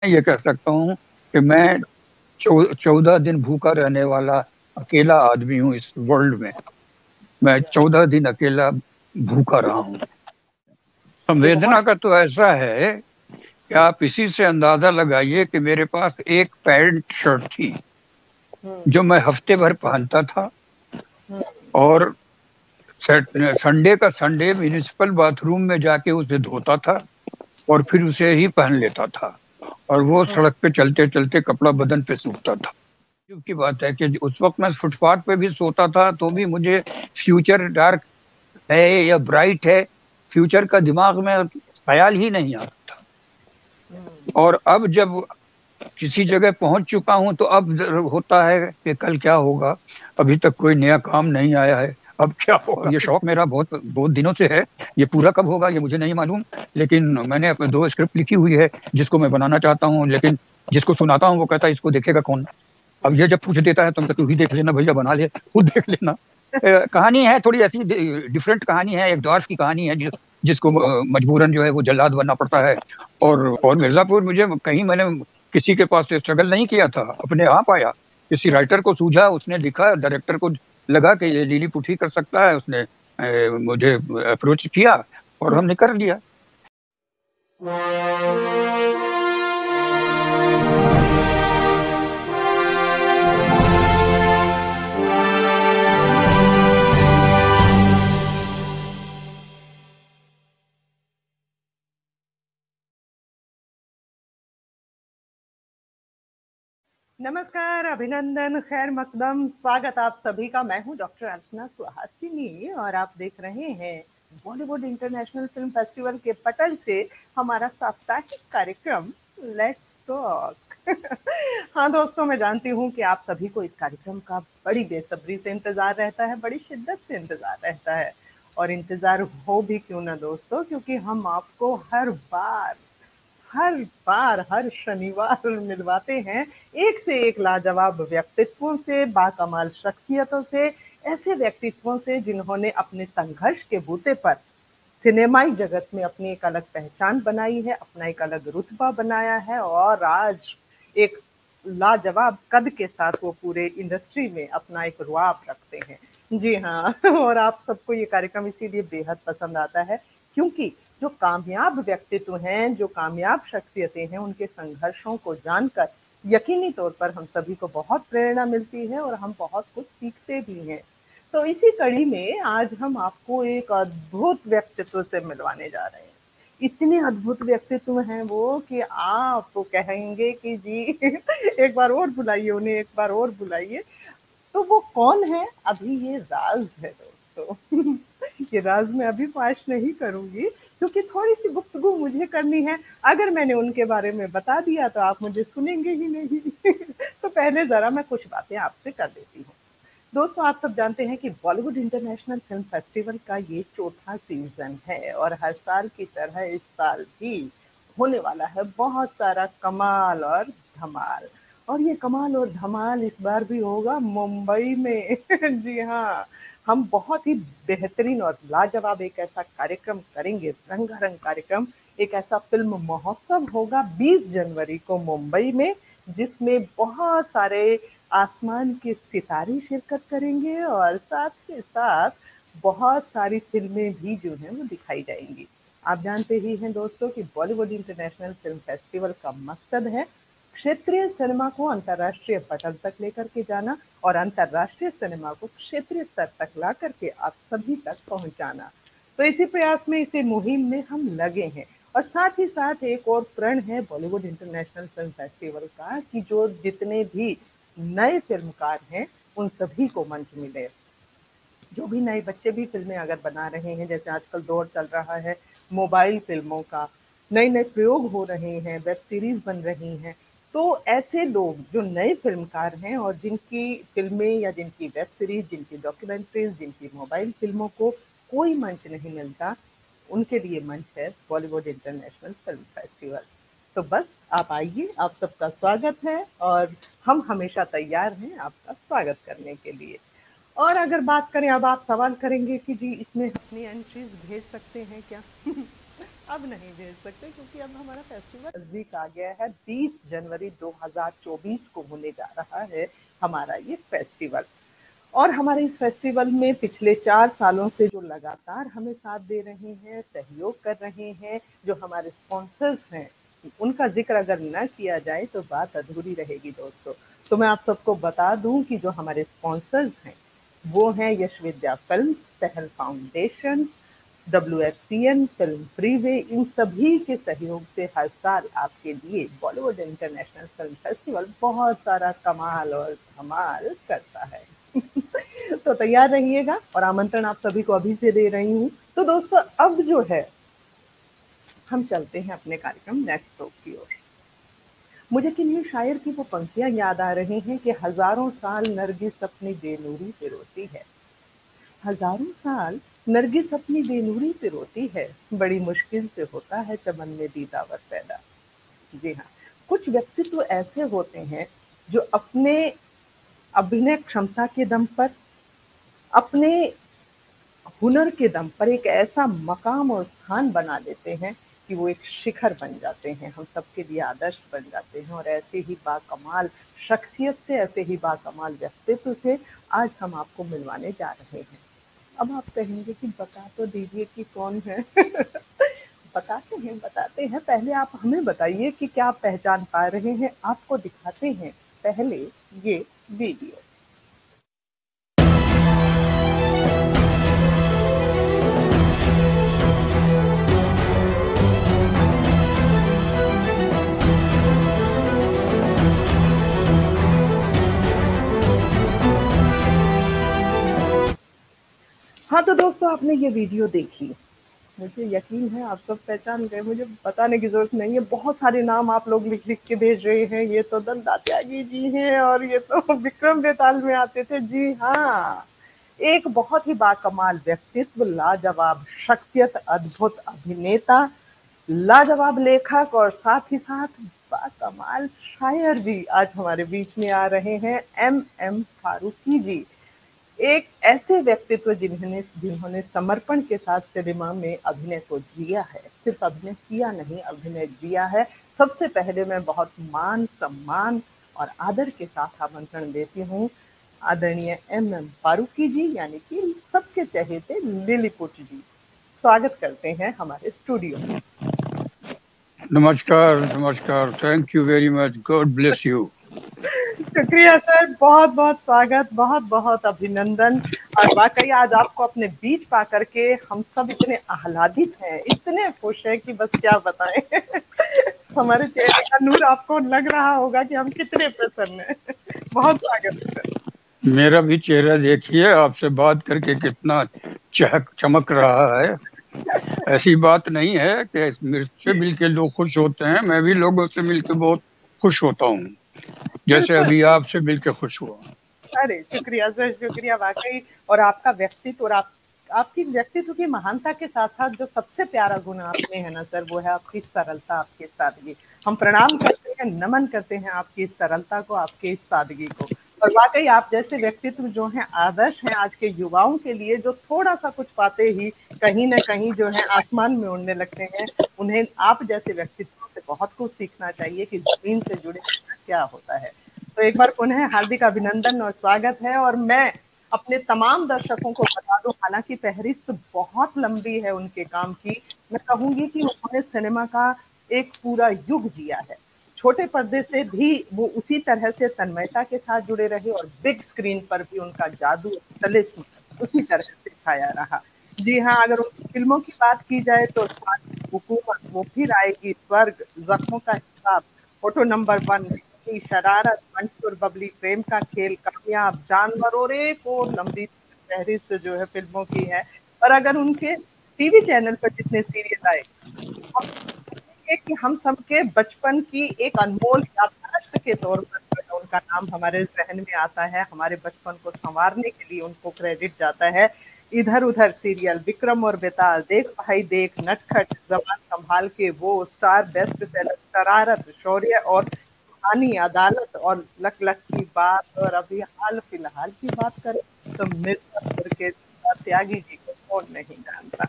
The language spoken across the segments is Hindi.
ये कह सकता हूँ कि मैं 14 दिन भूखा रहने वाला अकेला आदमी हूँ इस वर्ल्ड में। मैं 14 दिन अकेला भूखा रहा हूँ। ये बहुत। संवेदना का तो ऐसा है कि आप इसी से अंदाजा लगाइए कि मेरे पास एक पैंट शर्ट थी हम्म। जो मैं हफ्ते भर पहनता था, हम्म। और संडे का संडे म्यूनिसिपल बाथरूम में जाके उसे धोता था और फिर उसे ही पहन लेता था, और वो हम्म। सड़क पे चलते चलते कपड़ा बदन पे सूखता था। की बात है कि उस वक्त मैं फुटपाथ पे भी सोता था तो भी मुझे फ्यूचर डार्क है या ब्राइट है, फ्यूचर का दिमाग में ख्याल ही नहीं आता था। हम्म। और अब जब किसी जगह पहुंच चुका हूं तो अब होता है कि कल क्या होगा। अभी तक कोई नया काम नहीं आया है, अब क्या होगा। ये शौक मेरा बहुत बहुत दिनों से है। ये पूरा कब होगा ये मुझे नहीं मालूम, लेकिन मैंने अपने 2 स्क्रिप्ट लिखी हुई है जिसको मैं बनाना चाहता हूँ, लेकिन जिसको सुनाता हूँ वो कहता है इसको देखेगा कौन। अब ये जब पूछ देता है तो तू ही देख लेना भैया, बना ले खुद देख लेना। कहानी है थोड़ी ऐसी डिफरेंट कहानी है, एक द्वार की कहानी है जिसको मजबूरन जो है वो जल्लाद बनना पड़ता है। और मिर्जापुर मुझे कहीं मैंने किसी के पास से स्ट्रगल नहीं किया था, अपने आप आया। किसी राइटर को सूझा, उसने लिखा, डायरेक्टर को लगा कि ये लीली पुठी कर सकता है, उसने मुझे अप्रोच किया और हमने कर लिया। नमस्कार, अभिनंदन, खैर मकदम, स्वागत आप सभी का। मैं हूं डॉक्टर अर्चना सुहासिनी और आप देख रहे हैं बॉलीवुड इंटरनेशनल फिल्म फेस्टिवल के पटल से हमारा साप्ताहिक कार्यक्रम लेट्स टॉक। हाँ दोस्तों, मैं जानती हूँ कि आप सभी को इस कार्यक्रम का बड़ी बेसब्री से इंतजार रहता है, बड़ी शिद्दत से इंतजार रहता है। और इंतजार हो भी क्यों ना दोस्तों, क्योंकि हम आपको हर बार हर शनिवार मिलवाते हैं एक से एक लाजवाब व्यक्तित्वों से, बाकमाल शख्सियतों से, ऐसे व्यक्तित्वों से जिन्होंने अपने संघर्ष के बूते पर सिनेमाई जगत में अपनी एक अलग पहचान बनाई है, अपना एक अलग रुतबा बनाया है और आज एक लाजवाब कद के साथ वो पूरे इंडस्ट्री में अपना एक रुआब रखते हैं। जी हाँ। और आप सबको ये कार्यक्रम इसीलिए बेहद पसंद आता है क्योंकि जो कामयाब व्यक्तित्व हैं, जो कामयाब शख्सियतें हैं, उनके संघर्षों को जानकर यकीनी तौर पर हम सभी को बहुत प्रेरणा मिलती है और हम बहुत कुछ सीखते भी हैं। तो इसी कड़ी में आज हम आपको एक अद्भुत व्यक्तित्व से मिलवाने जा रहे हैं। इतने अद्भुत व्यक्तित्व हैं वो कि आप तो कहेंगे कि जी एक बार और बुलाइए उन्हें, एक बार और बुलाइए। तो वो कौन है, अभी ये राज है दोस्तों। ये राज मैं अभी फाश नहीं करूंगी क्योंकि थोड़ी सी गुफ्तगू मुझे करनी है। अगर मैंने उनके बारे में बता दिया तो आप मुझे सुनेंगे ही नहीं। तो पहले जरा मैं कुछ बातें आपसे कर देती हूँ। दोस्तों, आप सब जानते हैं कि बॉलीवुड इंटरनेशनल फिल्म फेस्टिवल का ये चौथा सीजन है और हर साल की तरह इस साल भी होने वाला है बहुत सारा कमाल और धमाल। और ये कमाल और धमाल इस बार भी होगा मुंबई में। जी हाँ, हम बहुत ही बेहतरीन और लाजवाब एक ऐसा कार्यक्रम करेंगे, रंगारंग कार्यक्रम। एक ऐसा फिल्म महोत्सव होगा 20 जनवरी को मुंबई में, जिसमें बहुत सारे आसमान के सितारे शिरकत करेंगे और साथ के साथ बहुत सारी फिल्में भी जो हैं वो दिखाई जाएंगी। आप जानते ही हैं दोस्तों कि बॉलीवुड इंटरनेशनल फिल्म फेस्टिवल का मकसद है क्षेत्रीय सिनेमा को अंतर्राष्ट्रीय पटल तक लेकर के जाना और अंतर्राष्ट्रीय सिनेमा को क्षेत्रीय स्तर तक ला करके आप सभी तक पहुंचाना। तो इसी प्रयास में, इसी मुहिम में हम लगे हैं। और साथ ही साथ एक और प्रण है बॉलीवुड इंटरनेशनल फिल्म फेस्टिवल का कि जो जितने भी नए फिल्मकार हैं उन सभी को मंच मिले। जो भी नए बच्चे भी फिल्में अगर बना रहे हैं, जैसे आजकल दौर चल रहा है मोबाइल फिल्मों का, नए नए प्रयोग हो रहे हैं, वेब सीरीज बन रही हैं। तो ऐसे लोग जो नए फिल्मकार हैं और जिनकी फिल्में या जिनकी वेब सीरीज, जिनकी डॉक्यूमेंट्रीज, जिनकी मोबाइल फिल्मों को कोई मंच नहीं मिलता, उनके लिए मंच है बॉलीवुड इंटरनेशनल फिल्म फेस्टिवल। तो बस आप आइए, आप सबका स्वागत है और हम हमेशा तैयार हैं आपका स्वागत करने के लिए। और अगर बात करें, अब आप सवाल करेंगे कि जी इसमें अपनी एंट्रीज भेज सकते हैं क्या? अब नहीं भेज सकते क्योंकि अब हमारा फेस्टिवल नजदीक आ गया है। 20 जनवरी 2024 को होने जा रहा है हमारा ये फेस्टिवल। और हमारे इस फेस्टिवल में पिछले 4 सालों से जो लगातार हमें साथ दे रहे हैं, सहयोग कर रहे हैं, जो हमारे स्पॉन्सर्स हैं, उनका जिक्र अगर न किया जाए तो बात अधूरी रहेगी दोस्तों। तो मैं आप सबको बता दूं कि जो हमारे स्पॉन्सर्स हैं वो हैं यश विद्या फिल्म्स, पहल फाउंडेशन, WFCN, फिल्म फ्रीवे, इन सभी के सहयोग से हर साल आपके लिए बॉलीवुड इंटरनेशनल फिल्म फेस्टिवल बहुत सारा कमाल और धमाल करता है। तो तैयार रहिएगा और आमंत्रण आप सभी को अभी से दे रही हूँ। तो दोस्तों अब जो है हम चलते हैं अपने कार्यक्रम नेक्स्ट टॉक की ओर। मुझे किन्हीं शायर की वो पंक्तियां याद आ रही हैं कि हजारों साल नरगिस अपनी बेनूरी पे रोती है, हजारों साल नरगिस अपनी बेनूरी पे रोती है, बड़ी मुश्किल से होता है चमन में दीदावर पैदा। जी हाँ, कुछ व्यक्तित्व ऐसे होते हैं जो अपने अभिनय क्षमता के दम पर, अपने हुनर के दम पर एक ऐसा मकाम और स्थान बना लेते हैं कि वो एक शिखर बन जाते हैं, हम सबके लिए आदर्श बन जाते हैं। और ऐसे ही बाकमाल शख्सियत से, ऐसे ही बाकमाल व्यक्तित्व से आज हम आपको मिलवाने जा रहे हैं। अब आप कहेंगे कि बता तो दीजिए कि कौन है। बताते हैं। पहले आप हमें बताइए कि क्या आप पहचान पा रहे हैं। आपको दिखाते हैं पहले ये वीडियो। हाँ तो दोस्तों आपने ये वीडियो देखी, मुझे यकीन है आप सब पहचान गए, मुझे बताने की जरूरत नहीं है। बहुत सारे नाम आप लोग लिख लिख के भेज रहे हैं, ये तो दंता त्यागी जी हैं और ये तो विक्रम बेताल में आते थे। जी हाँ, एक बहुत ही बाकमाल व्यक्तित्व, लाजवाब शख्सियत, अद्भुत अभिनेता, लाजवाब लेखक और साथ ही साथ बाकमाल शायर भी आज हमारे बीच में आ रहे हैं, MM फारूकी जी। एक ऐसे व्यक्तित्व जिन्होंने जिन्होंने समर्पण के साथ सिनेमा में अभिनय को जिया है, सिर्फ अभिनय किया नहीं, अभिनय जिया है। सबसे पहले मैं बहुत मान सम्मान और आदर के साथ आमंत्रण देती हूँ आदरणीय MM फारूकी जी, यानी कि सबके चहेते लिलीपुट जी। स्वागत करते हैं हमारे स्टूडियो में। नमस्कार, नमस्कार। Thank you very much. God bless you. शुक्रिया सर, बहुत बहुत स्वागत, बहुत बहुत अभिनंदन। और वाकई आज आपको अपने बीच पा करके हम सब इतने आह्लादित हैं, इतने खुश हैं कि बस क्या बताएं। हमारे चेहरे का नूर आपको लग रहा होगा कि हम कितने प्रसन्न हैं। बहुत स्वागत है सर। मेरा भी चेहरा देखिए, आपसे बात करके कितना चमक रहा है। ऐसी बात नहीं है कि मुझसे मिलके लोग खुश होते हैं, मैं भी लोगों से मिलके बहुत खुश होता हूँ, जैसे बिल्कुल। अभी आपसे मिलके खुश हुआ। अरे शुक्रिया सर, शुक्रिया वाकई। और आपका व्यक्तित्व और आपकी व्यक्तित्व की महानता के साथ साथ जो सबसे प्यारा गुण आप में है ना सर, वो है आपकी सरलता, आपकी सादगी। हम प्रणाम करते हैं, नमन करते हैं आपकी इस सरलता को, आपकी इस सादगी को। और वाकई आप जैसे व्यक्तित्व जो हैं आदर्श हैं आज के युवाओं के लिए, जो थोड़ा सा कुछ पाते ही कहीं ना कहीं जो है आसमान में उड़ने लगते हैं। उन्हें आप जैसे व्यक्तित्वों से बहुत कुछ सीखना चाहिए कि जमीन से जुड़े रहना क्या होता है। तो एक बार पुनः हार्दिक अभिनंदन और स्वागत है। और मैं अपने तमाम दर्शकों को बता दूं, हालांकि फहरिस्त बहुत लंबी है उनके काम की, मैं कहूंगी कि उन्होंने सिनेमा का एक पूरा युग जिया है। छोटे पर्दे से भी वो उसी तरह से तन्मयता के साथ जुड़े रहे और बिग स्क्रीन पर भी उनका जादू, तलिस्म उसी तरह से छाया रहा। जी हाँ, अगर उनकी फिल्मों की बात की जाए तो हुकूमत, वो फिर आएगी, स्वर्ग, जख्मों का हिसाब, फोटो नंबर 1, की शरारत, मंसूर बबली, प्रेम का खेल, कामयाब, जानवर और एक और लंबी फहरिस्त जो है फिल्मों की है। और अगर उनके टीवी चैनल पर जितने सीरियल आए, कि हम सबके बचपन की एक अनमोल याददाश्त के तौर पर जो है उनका नाम हमारे जहन में आता है, हमारे बचपन को संवारने के लिए उनको क्रेडिट जाता है। इधर उधर सीरियल, विक्रम और बेताल, देख भाई देख, नटखट, जबान संभाल के, वो स्टार, बेस्ट सेलर, शरारत, शौर्य और सुहानी, अदालत और लक लक की बात। और अभी हाल फिलहाल की बात करें तो मिर्जापुर के त्यागी जी को कौन नहीं जानता।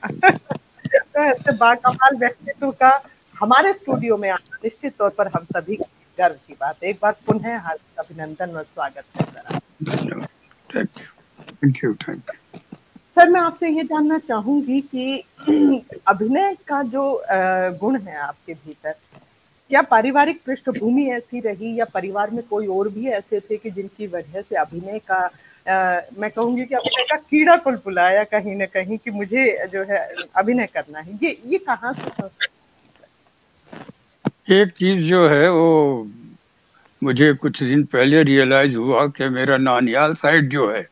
तो ऐसे बाकमाल व्यक्तित्व का हमारे स्टूडियो में आना निश्चित तौर पर हम सभी गर्व की बात है। एक बार पुनः हार्दिक अभिनंदन और स्वागत है सर। धन्यवाद। Thank you. सर मैं आपसे ये जानना चाहूंगी कि अभिनय का जो गुण है आपके भीतर, क्या पारिवारिक पृष्ठभूमि ऐसी रही या परिवार में कोई और भी ऐसे थे कि जिनकी वजह से अभिनय का मैं कहूंगी कि अभिनय का कीड़ा कुलकुलाया कहीं ना कहीं कि मुझे जो है अभिनय करना है, ये कहाँ से? एक चीज जो है वो मुझे कुछ दिन पहले रियलाइज हुआ कि मेरा नानियाल साइड जो है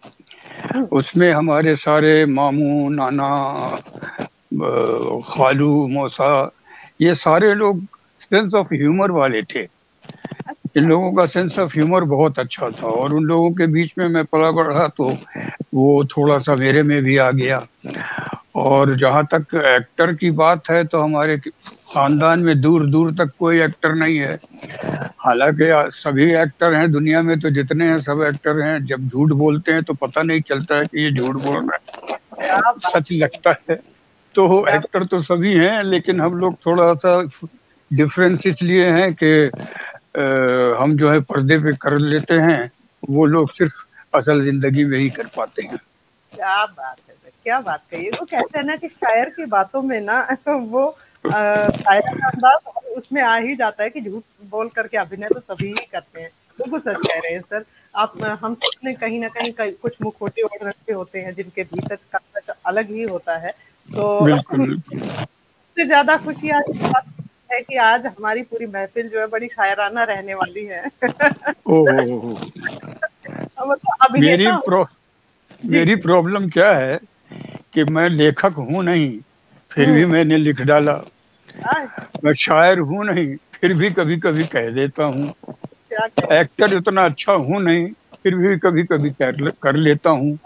उसमें हमारे सारे मामू नाना खालू मौसा ये सारे लोग सेंस ऑफ ह्यूमर वाले थे। इन लोगों का सेंस ऑफ ह्यूमर बहुत अच्छा था और उन लोगों के बीच में मैं पला बढ़ा तो वो थोड़ा सा मेरे में भी आ गया। और जहाँ तक एक्टर की बात है तो हमारे खानदान में दूर दूर तक कोई एक्टर नहीं है। हालांकि सभी एक्टर हैं दुनिया में, तो जितने हैं सब एक्टर हैं। जब झूठ बोलते हैं तो पता नहीं चलता है कि ये झूठ बोल रहा है, सच लगता है। तो एक्टर तो सभी हैं, लेकिन हम लोग थोड़ा सा डिफरेंस इसलिए है कि हम जो है पर्दे पे कर लेते हैं, वो लोग सिर्फ असल जिंदगी में ही कर पाते हैं। क्या बात है सर, क्या बात कही। वो कहते हैं ना कि शायर की बातों में ना वो शायर का अंदाज उसमें आ ही जाता है कि झूठ बोल करके अभिनय तो सभी ही करते हैं। बिल्कुल सच कह रहे हैं सर आप। हम सबने कहीं ना कहीं कुछ मुखौटे ओढ़ रखे होते हैं जिनके भीतर का सच अलग ही होता है। तो सबसे ज्यादा खुशी आज इस बात है कि आज हमारी पूरी महफिल जो है बड़ी शायराना रहने वाली है। मेरी प्रॉब्लम क्या है कि मैं लेखक हूँ नहीं, फिर भी मैंने लिख डाला। मैं शायर हूँ नहीं, फिर भी कभी कभी कह देता हूँ। एक्टर उतना अच्छा हूँ नहीं, फिर भी कभी कभी कर लेता हूँ।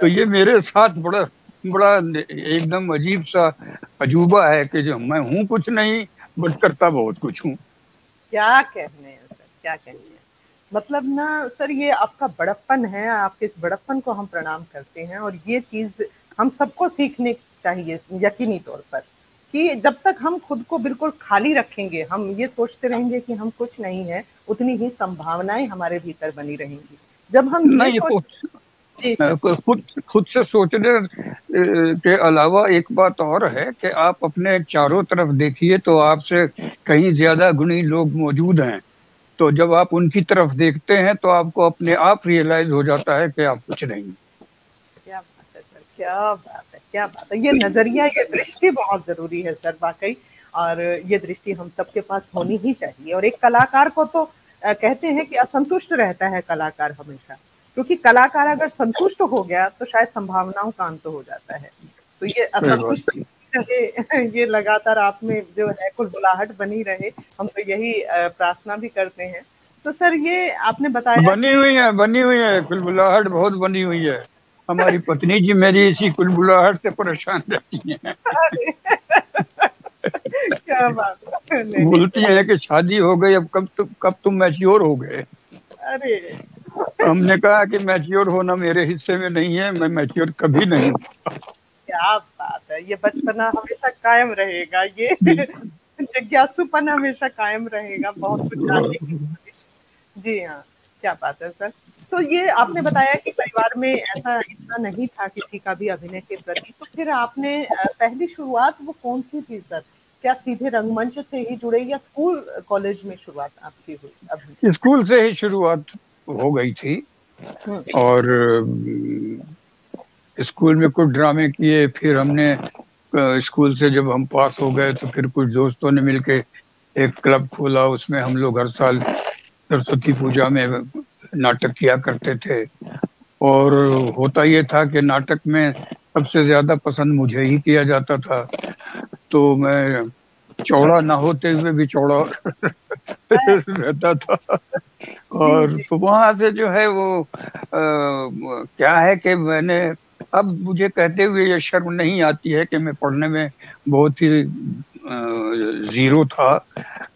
तो ये मेरे साथ बड़ा बड़ा एकदम अजीब सा अजूबा है कि जो मैं हूँ कुछ नहीं बट करता बहुत कुछ हूँ। क्या कहने हैं सर, क्या कहने हैं। मतलब ना सर ये आपका बड़प्पन है, आपके इस बड़प्पन को हम प्रणाम करते हैं और ये चीज हम सबको सीखने चाहिए यकीनी तौर पर कि जब तक हम खुद को बिल्कुल खाली रखेंगे, हम ये सोचते रहेंगे कि हम कुछ नहीं है, उतनी ही संभावनाएं हमारे भीतर बनी रहेंगी। जब हम खुद से सोचने के अलावा एक बात और है कि आप अपने चारों तरफ देखिए तो आपसे कहीं ज्यादा गुणी लोग मौजूद हैं। तो जब आप उनकी तरफ देखते हैं तो आपको अपने आप रियलाइज हो जाता है कि आप कुछ नहीं। क्या बात है सर, क्या बात है, क्या बात है। ये नजरिया, ये दृष्टि बहुत जरूरी है सर वाकई। और ये दृष्टि हम सबके पास होनी ही चाहिए। और एक कलाकार को तो कहते हैं कि असंतुष्ट रहता है कलाकार हमेशा, क्योंकि कलाकार अगर संतुष्ट हो गया तो शायद संभावनाओं का अंत हो जाता है। तो ये असंतुष्ट रहे, ये लगातार आप में जो है कुलबुलाहट बनी रहे, हम तो यही प्रार्थना भी करते हैं। तो सर ये आपने बताया बनी हुई है कुलबुलाहट बहुत बनी हुई है। हमारी पत्नी जी मेरी इसी कुलबुलाहट से परेशान रहती हैं। क्या बात है। बोलती है कि शादी हो गई, अब कब तुम मैच्योर हो गए। अरे हमने कहा कि मैच्योर होना मेरे हिस्से में नहीं है, मैं मैच्योर कभी नहीं। क्या बात है, ये बचपना हमेशा कायम रहेगा, ये जिज्ञासुपन हमेशा कायम रहेगा, बहुत कुछ जानने की। जी हाँ, क्या बात है सर। तो ये आपने बताया कि परिवार में ऐसा इतना नहीं था किसी का भी अभिनय के प्रति, तो फिर आपने पहली शुरुआत वो कौन सी थी सर? क्या सीधे रंगमंच से ही जुड़े या स्कूल कॉलेज में शुरुआत आपकी हुई? स्कूल से ही शुरुआत हो गई थी और स्कूल में कुछ ड्रामे किए। फिर हमने स्कूल से जब हम पास हो गए तो फिर कुछ दोस्तों ने मिलके एक क्लब खोला। उसमें हम लोग हर साल सरस्वती पूजा में नाटक किया करते थे। और होता ये था कि नाटक में सबसे ज्यादा पसंद मुझे ही किया जाता था। तो मैं चौड़ा ना होते हुए भी चौड़ा रहता था। और तो वहां से जो है वो क्या है कि मैंने, अब मुझे कहते हुए ये शर्म नहीं आती है कि मैं पढ़ने में बहुत ही जीरो था,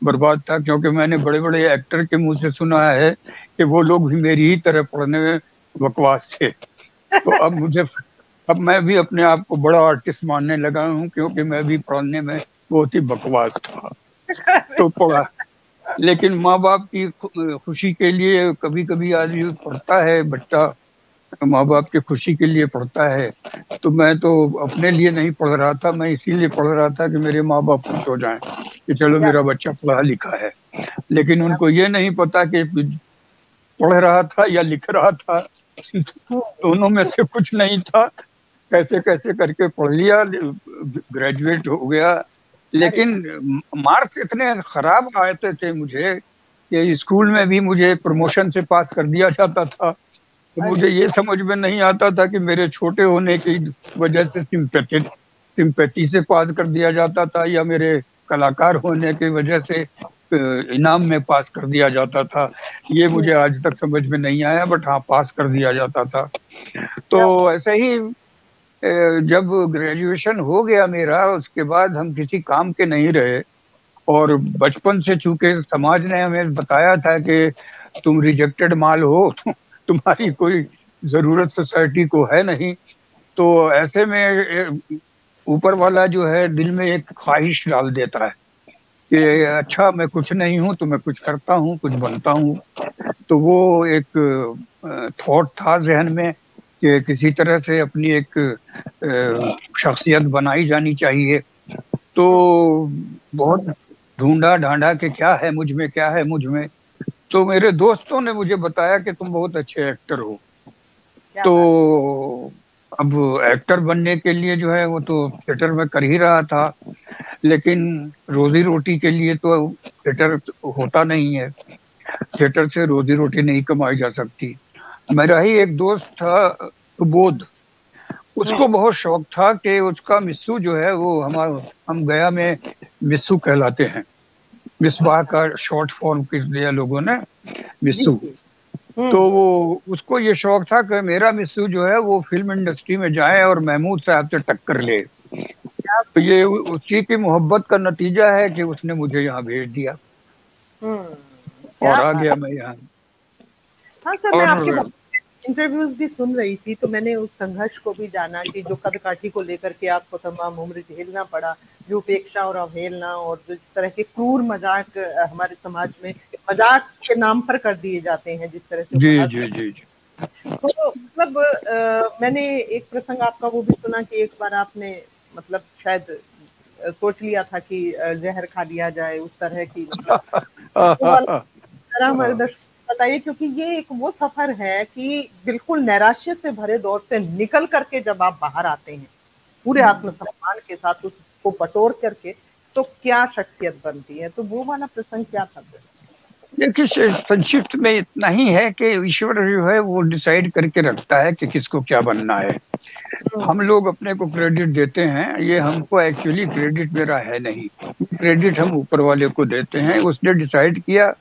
बर्बाद था। क्योंकि मैंने बड़े बड़े एक्टर के मुंह से सुना है कि वो लोग भी मेरी ही तरह पढ़ने में बकवास थे। तो अब अब मैं भी अपने आप को बड़ा आर्टिस्ट मानने लगा हूँ, क्योंकि मैं भी पढ़ने में बहुत ही बकवास था। तो पढ़ा, लेकिन माँ बाप की खुशी के लिए कभी कभी आदमी पढ़ता है, बच्चा माँ बाप की खुशी के लिए पढ़ता है। तो मैं तो अपने लिए नहीं पढ़ रहा था, मैं इसीलिए पढ़ रहा था कि मेरे माँ बाप खुश हो जाएं कि चलो क्या मेरा बच्चा पढ़ा लिखा है। लेकिन क्या उनको ये नहीं पता कि पढ़ रहा था या लिख रहा था, हम्म, दोनों में से कुछ नहीं था। कैसे कैसे करके पढ़ लिया, ग्रेजुएट हो गया। अरे लेकिन मार्क्स इतने खराब आते थे मुझे कि स्कूल में भी मुझे प्रमोशन से पास कर दिया जाता था। तो मुझे अरे ये समझ में नहीं आता था कि मेरे छोटे होने की वजह से सिंपैथी से पास कर दिया जाता था, या मेरे कलाकार होने की वजह से इनाम में पास कर दिया जाता था। ये हम्म, मुझे आज तक समझ में नहीं आया, बट हाँ, पास कर दिया जाता था। तो क्या ऐसे ही जब ग्रेजुएशन हो गया मेरा, उसके बाद हम किसी काम के नहीं रहे। और बचपन से चूंकि समाज ने हमें बताया था कि तुम रिजेक्टेड माल हो, तुम्हारी कोई जरूरत सोसाइटी को है नहीं। तो ऐसे में ऊपर वाला जो है दिल में एक ख्वाहिश डाल देता है कि अच्छा, मैं कुछ नहीं हूँ तो मैं कुछ करता हूँ, कुछ बनता हूँ। तो वो एक थॉट था जहन में कि किसी तरह से अपनी एक शख्सियत बनाई जानी चाहिए। तो बहुत ढूंढा ढांढा कि क्या है मुझ में, क्या है मुझ में। तो मेरे दोस्तों ने मुझे बताया कि तुम बहुत अच्छे एक्टर हो। क्या बात तो अब एक्टर बनने के लिए जो है वो तो थिएटर में कर ही रहा था, लेकिन रोजी रोटी के लिए तो थिएटर होता नहीं है। थिएटर से रोजी रोटी नहीं कमाई जा सकती। मेरा ही एक दोस्त था, सुबोध। हम्म, उसको बहुत शौक था कि उसका मिस्सू जो है वो हमारा, हम गया में मिस्सू कहलाते हैं। मिसबाह अच्छा का शॉर्ट फॉर्म कर दिया लोगों ने, जी मिस्सू। जी तो हम्म, वो, उसको ये शौक था कि मेरा मिस्सू जो है वो फिल्म इंडस्ट्री में जाए और महमूद साहब से टक्कर ले। क्या तो बात ये उसी की मोहब्बत का नतीजा है कि उसने मुझे यहाँ भेज दिया हम्म, और क्या आ बात। गया मैं यहाँ। हाँ सर, मैं आपके और इंटरव्यूज भी सुन रही थी, तो मैंने उस संघर्ष को भी जाना कि जो कदकाठी को लेकर के आपको तमाम उम्र झेलना पड़ा, जो उपेक्षा और अवहेलना और जिस तरह के क्रूर मजाक हमारे समाज में मजाक के नाम पर कर दिए जाते हैं, जिस तरह से जी वहां जी जी जी। तो मतलब मैंने एक प्रसंग आपका वो भी सुना कि एक बार आपने मतलब शायद सोच लिया था कि जहर खा लिया जाए, उस तरह की मतलब वो वाला जरा हमारे दर्शकों को बताइए, क्योंकि ये एक वो सफर है कि बिल्कुल नैराश्य से भरे दौर से निकल करके जब आप बाहर आते हैं पूरे आत्मसम्मान के साथ उसको बटोर करके, तो क्या शख्सियत बनती है। तो वो वाला प्रसंग क्या था फिर? देखिए, संक्षिप्त में इतना ही है कि ईश्वर जो है वो डिसाइड करके रखता है कि किसको क्या बनना है। हम लोग अपने को क्रेडिट देते हैं, ये हमको एक्चुअली क्रेडिट मेरा है नहीं। क्रेडिट हम ऊपर वाले को देते हैं, उसने डिसाइड किया।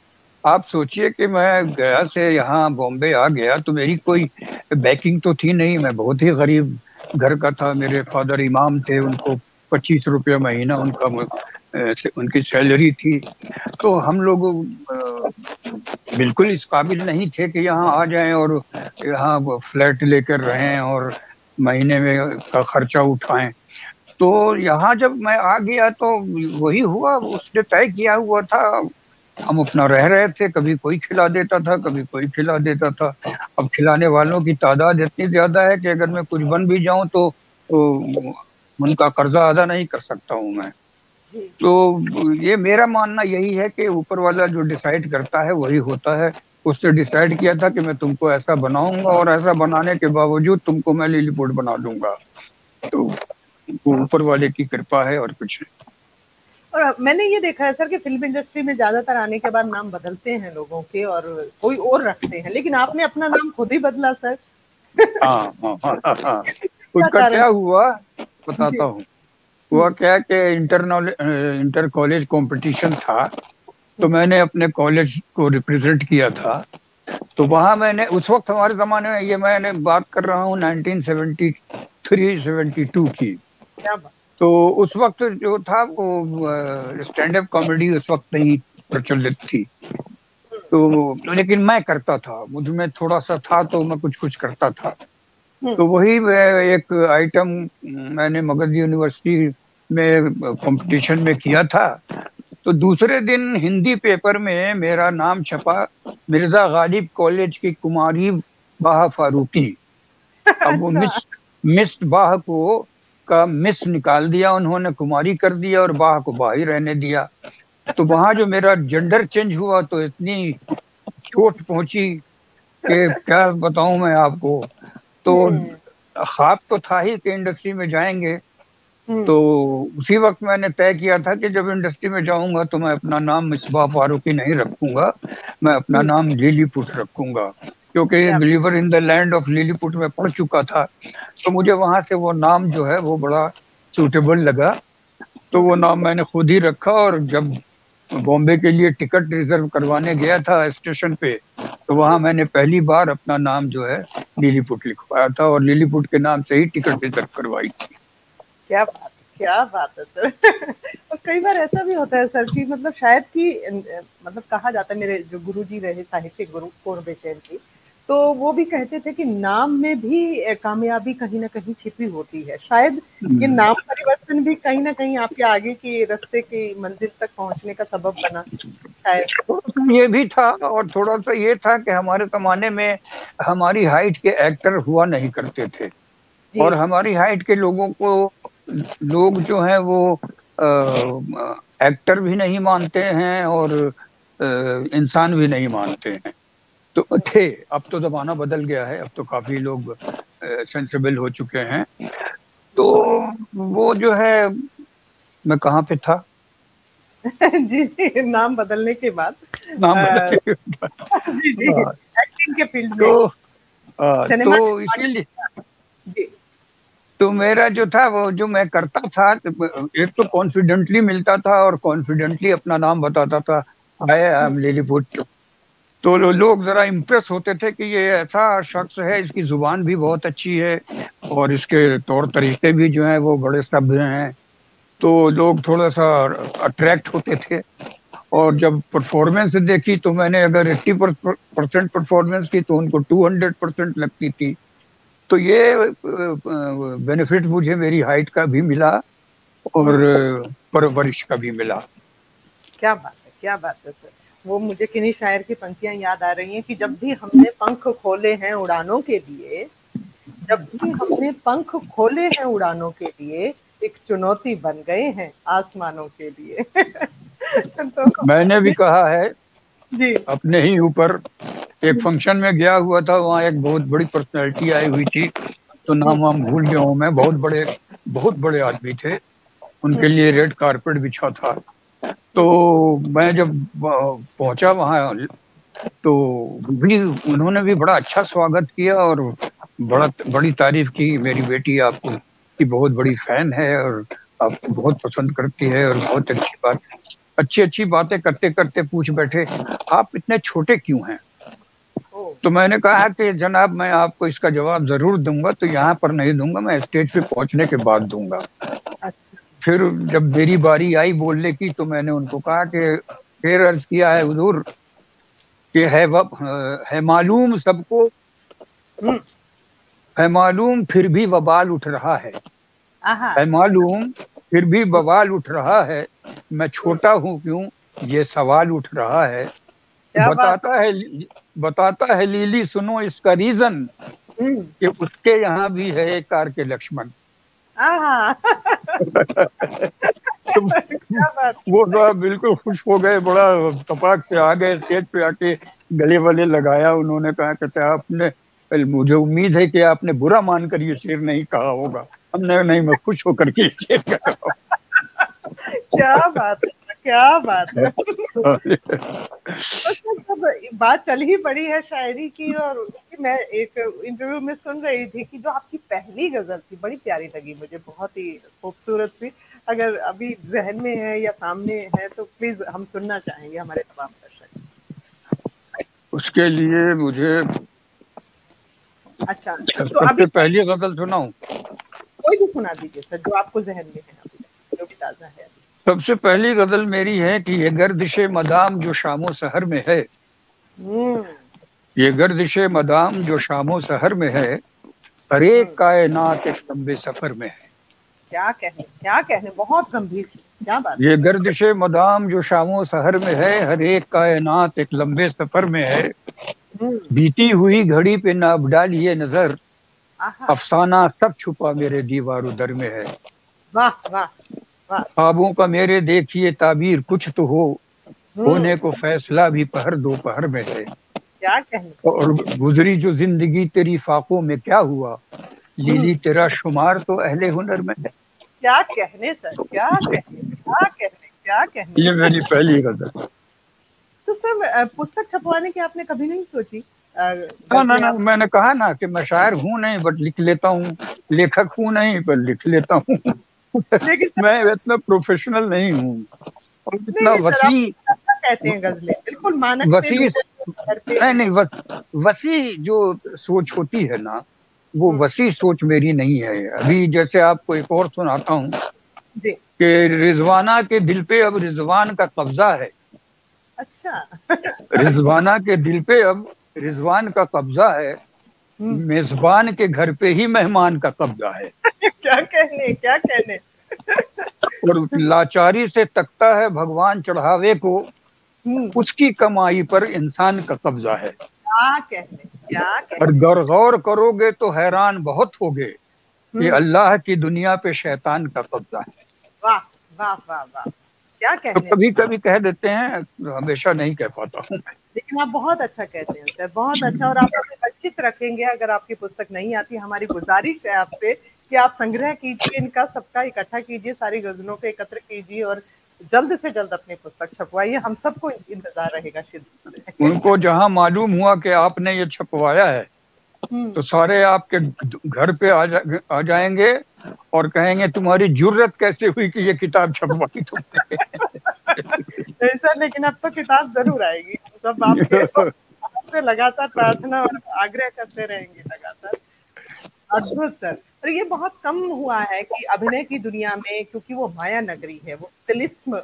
आप सोचिए कि मैं गया से यहाँ बॉम्बे आ गया तो मेरी कोई बैकिंग तो थी नहीं, मैं बहुत ही गरीब घर का था। मेरे फादर इमाम थे, उनको 25 रुपया महीना उनकी सैलरी थी। तो हम लोग बिल्कुल इस काबिल नहीं थे कि यहाँ आ जाएं और यहाँ फ्लैट लेकर रहें और महीने में का खर्चा उठाएं। तो यहाँ जब मैं आ गया तो वही हुआ, उसने तय किया हुआ था। हम अपना रह रहे थे, कभी कोई खिला देता था, कभी कोई खिला देता था। अब खिलाने वालों की तादाद इतनी ज्यादा है कि अगर मैं कुछ बन भी जाऊं तो उनका कर्जा अदा नहीं कर सकता हूं मैं। जी तो ये मेरा मानना यही है कि ऊपर वाला जो डिसाइड करता है वही होता है। उसने डिसाइड किया था कि मैं तुमको ऐसा बनाऊंगा और ऐसा बनाने के बावजूद तुमको मैं लिलीपुट बना दूंगा। तो वो ऊपर वाले की कृपा है और कुछ नहीं। और मैंने ये देखा है सर कि फिल्म इंडस्ट्री में ज्यादातर आने के बाद नाम बदलते हैं लोगों के और कोई और रखते हैं, लेकिन आपने अपना नाम खुद ही बदला सर। हाँ हाँ हाँ हाँ हाँ। क्या उसका कारण? क्या हुआ जी बताता हूँ। हुआ क्या कि इंटर कॉलेज कंपटीशन था। तो मैंने अपने कॉलेज को रिप्रेजेंट किया था। तो वहां मैंने, उस वक्त हमारे जमाने में, ये मैंने बात कर रहा हूँ 1973 72 की। क्या बात। तो उस वक्त जो था वो स्टैंड अप कॉमेडी उस वक्त नहीं प्रचलित थी। तो लेकिन मैं करता था, मुझ में थोड़ा सा था तो मैं कुछ कुछ करता था। तो वही एक आइटम मैंने मगध यूनिवर्सिटी में कंपटीशन में किया था। तो दूसरे दिन हिंदी पेपर में मेरा नाम छपा, मिर्जा गालिब कॉलेज की कुमारी बाह फारूकी। अब वो अच्छा। मिस बाह को का मिस निकाल दिया उन्होंने, कुमारी कर दिया, और बाह को बाह ही रहने दिया। तो वहां जो मेरा जेंडर चेंज हुआ तो इतनी चोट पहुंची कि क्या बताऊं मैं आपको। तो हम्म। ख्वाब तो था ही कि इंडस्ट्री में जाएंगे। हम्म। तो उसी वक्त मैंने तय किया था कि जब इंडस्ट्री में जाऊंगा तो मैं अपना नाम मिसबा फारूकी नहीं रखूंगा, मैं अपना हम्म। नाम लिलीपुट रखूंगा, क्योंकि क्या? Believer in the land of Lilliput में पढ़ चुका था। तो मुझे वहां से वो नाम जो है वो बड़ा सूटेबल लगा। तो वो नाम मैंने खुद ही रखा, और जब बॉम्बे के लिए टिकट रिजर्व करवाने गया था स्टेशन पे, तो वहां मैंने पहली बार अपना नाम जो है लिलीपुट लिखवाया था, और लिलीपुट के नाम से ही टिकट रिजर्व करवाई थी। क्या बात है, क्या बात है सर। और कई बार ऐसा भी होता है सर कि मतलब शायद कि मतलब कहा जाता है, मेरे जो गुरुजी रहे साहित्यिक गुरु पूर्णबेचैन जी, तो वो भी कहते थे कि नाम में भी कामयाबी कहीं ना कहीं छिपी होती है। शायद ये हम्म। नाम परिवर्तन भी कहीं ना कहीं आपके आगे की रास्ते की मंजिल तक पहुंचने का सबब बना शायद। थोड़ा सा ये भी था, और थोड़ा सा ये था कि हमारे जमाने में हमारी हाइट के एक्टर हुआ नहीं करते थे, जी। और हमारी हाइट के लोगों को लोग जो है वो एक्टर भी नहीं मानते हैं, और इंसान भी नहीं मानते हैं। तो थे, अब तो जमाना बदल गया है, अब तो काफी लोग सेंसिबल हो चुके हैं। तो वो जो है, मैं कहाँ पे था? जी जी, नाम बदलने के बाद नाम अ, बदल जी जी, गया। एक्टिंग के फील्ड में, तो सिनेमा तो निर्माण। इसीलिए जी। तो मेरा जो था वो जो मैं करता था, एक तो कॉन्फिडेंटली मिलता था और कॉन्फिडेंटली अपना नाम बताता था, आई एम लिलीपुट। तो लोग जरा इम्प्रेस होते थे कि ये ऐसा शख्स है, इसकी जुबान भी बहुत अच्छी है, और इसके तौर तरीके भी जो है वो बड़े सभ्य हैं। तो लोग थोड़ा सा अट्रैक्ट होते थे। और जब परफॉर्मेंस देखी तो मैंने अगर 80% परफॉर्मेंस की तो उनको 200% लगती थी। तो ये बेनिफिट मुझे मेरी हाइट का भी मिला, और हम्म। परवरिश का भी मिला। क्या बात है, क्या बात है सर। वो मुझे किन्हीं शायर की पंक्तियां याद आ रही हैं कि जब भी हमने पंख खोले हैं उड़ानों के लिए, जब भी हमने पंख खोले हैं उड़ानों के लिए, एक चुनौती बन गए हैं आसमानों के लिए। तो मैंने भी कहा है जी। अपने ही ऊपर। एक फंक्शन में गया हुआ था, वहाँ एक बहुत बड़ी पर्सनैलिटी आई हुई थी, तो नाम वाम भूल गया हूँ मैं। बहुत बड़े आदमी थे, उनके लिए रेड कारपेट बिछा था। तो मैं जब पहुंचा वहां, तो भी उन्होंने भी बड़ा अच्छा स्वागत किया, और बड़ी तारीफ की, मेरी बेटी आपको की बहुत बड़ी फैन है, और आपको बहुत पसंद करती है, और बहुत अच्छी अच्छी बातें करते करते पूछ बैठे, आप इतने छोटे क्यों हैं? ओ। तो मैंने कहा कि जनाब मैं आपको इसका जवाब जरूर दूंगा, तो यहाँ पर नहीं दूंगा, मैं स्टेज पे पहुंचने के बाद दूंगा। अच्छा। फिर जब मेरी बारी आई बोलने की, तो मैंने उनको कहा कि फिर अर्ज किया है हुजूर कि है मालूम सबको, हम्म। है मालूम फिर भी वबाल उठ रहा आहा। है मालूम फिर भी बवाल उठ रहा है, मैं छोटा हूं क्यों ये सवाल उठ रहा है। क्या बात। बताता है बताता है लीली सुनो इसका रीजन, हम्म। कि उसके यहाँ भी है एक कार के लक्ष्मण। आहा। तो क्या बात। वो साहब बिल्कुल खुश हो गए, बड़ा तपाक से आ गए स्टेज पे आके, गले वाले लगाया। उन्होंने कहा कहते आपने, मुझे उम्मीद है कि आपने बुरा मानकर ये शेर नहीं कहा होगा। हमने नहीं, मैं खुश होकर के ये शेर कह रहा क्या बात है, क्या बात है। हूँ। तो सर जब बात चल ही पड़ी है शायरी की, और उसकी मैं एक इंटरव्यू में सुन रही थी कि जो आपकी पहली गजल थी बड़ी प्यारी लगी मुझे, बहुत ही खूबसूरत थी। अगर अभी जहन में है या सामने है तो प्लीज हम सुनना चाहेंगे, हमारे तमाम दर्शक। उसके लिए मुझे अच्छा, तो अभी सबसे पहली गजल सुनाऊं? कोई भी सुना दीजिए सर, जो आपको जहन में है अभी, जो भी ताजा है अभी। सबसे पहली गजल मेरी है कि ये गर्दिश मदाम जो शामो सहर में है, हम्म। ये गर्दिश मदाम जो शामो सहर में है, हर एक कायनात एक लंबे सफर में है। क्या कहने, बहुत गंभीर, क्या बात ये है। गर्दिशे मदाम जो शामो सहर में है, हर एक कायनात एक लंबे सफर में है। हम्म। बीती हुई घड़ी पे ना अब डालिए नजर, आहा। अफसाना सब छुपा मेरे दीवार दर में है। वाह वाह वाह। ख्वाबों का मेरे देखिए ताबीर कुछ तो हो, होने हम्म। को फैसला भी पहर दोपहर में है। क्या कहने। और गुजरी जो जिंदगी तेरी फाकों में क्या हुआ, हम्म। लीली तेरा शुमार तो अहले हुनर में है। क्या कहने सर, क्या कहने, क्या कहने, क्या कहने। ये मेरी पहली गजल। तो सर पुस्तक छपवाने की आपने कभी नहीं सोची? ना ना गजलें ना, आप। मैंने कहा ना कि मैं शायर हूँ नहीं, बट लिख लेता हूँ। लेखक हूँ नहीं, पर लिख लेता हूँ। लेकिन सर, मैं इतना प्रोफेशनल नहीं हूँ, और नहीं इतना नहीं सर, आप वसी अच्छा कहते हैं गजलें, बिल्कुल मानक से वसी लोगों को करते नहीं हैं। नहीं, वसी जो सोच होती है ना, वो हम्म। वसी सोच मेरी नहीं है। अभी जैसे आपको एक और सुनाता हूँ जी। कि रिजवाना के दिल पे अब रिजवान का कब्जा है। अच्छा। रिजवाना के दिल पे अब रिजवान का कब्जा है। हम्म। मेजबान के घर पे ही मेहमान का कब्जा है। क्या कहने, क्या कहने। और लाचारी से तकता है भगवान चढ़ावे को, हम्म। उसकी कमाई पर इंसान का कब्जा है। क्या कहने, क्या और कहने। गौर गौर करोगे तो हैरान बहुत होगे कि हम्म। अल्लाह की दुनिया पे शैतान का कब्जा है। वाह वाह वाह वाह। क्या तो कहने। कभी कभी कह देते हैं, हमेशा नहीं कह पाता हूँ। लेकिन आप बहुत अच्छा कहते हैं सर, बहुत अच्छा। और आप हमें लक्षित रखेंगे, अगर आपकी पुस्तक नहीं आती, हमारी गुजारिश है आपसे कि आप संग्रह कीजिए इनका, सबका इकट्ठा कीजिए, सारी गजलों को एकत्र कीजिए और जल्द से जल्द अपनी पुस्तक छपवाइए। हम सबको इंतजार रहेगा शिद्दत से। उनको जहां मालूम हुआ कि आपने ये छपवाया है, हम्म। तो सारे आपके घर पे आ जाएंगे और कहेंगे तुम्हारी जुर्रत कैसे हुई कि ये किताब छपवाई तुमने। नहीं सर, लेकिन अब तो किताब जरूर आएगी, हम सब आपके आपसे लगातार प्रार्थना और आग्रह करते रहेंगे लगातार। अद्भुत सर। और ये बहुत कम हुआ है कि अभिनय की दुनिया में, क्योंकि वो माया नगरी है, वो तिलिस्म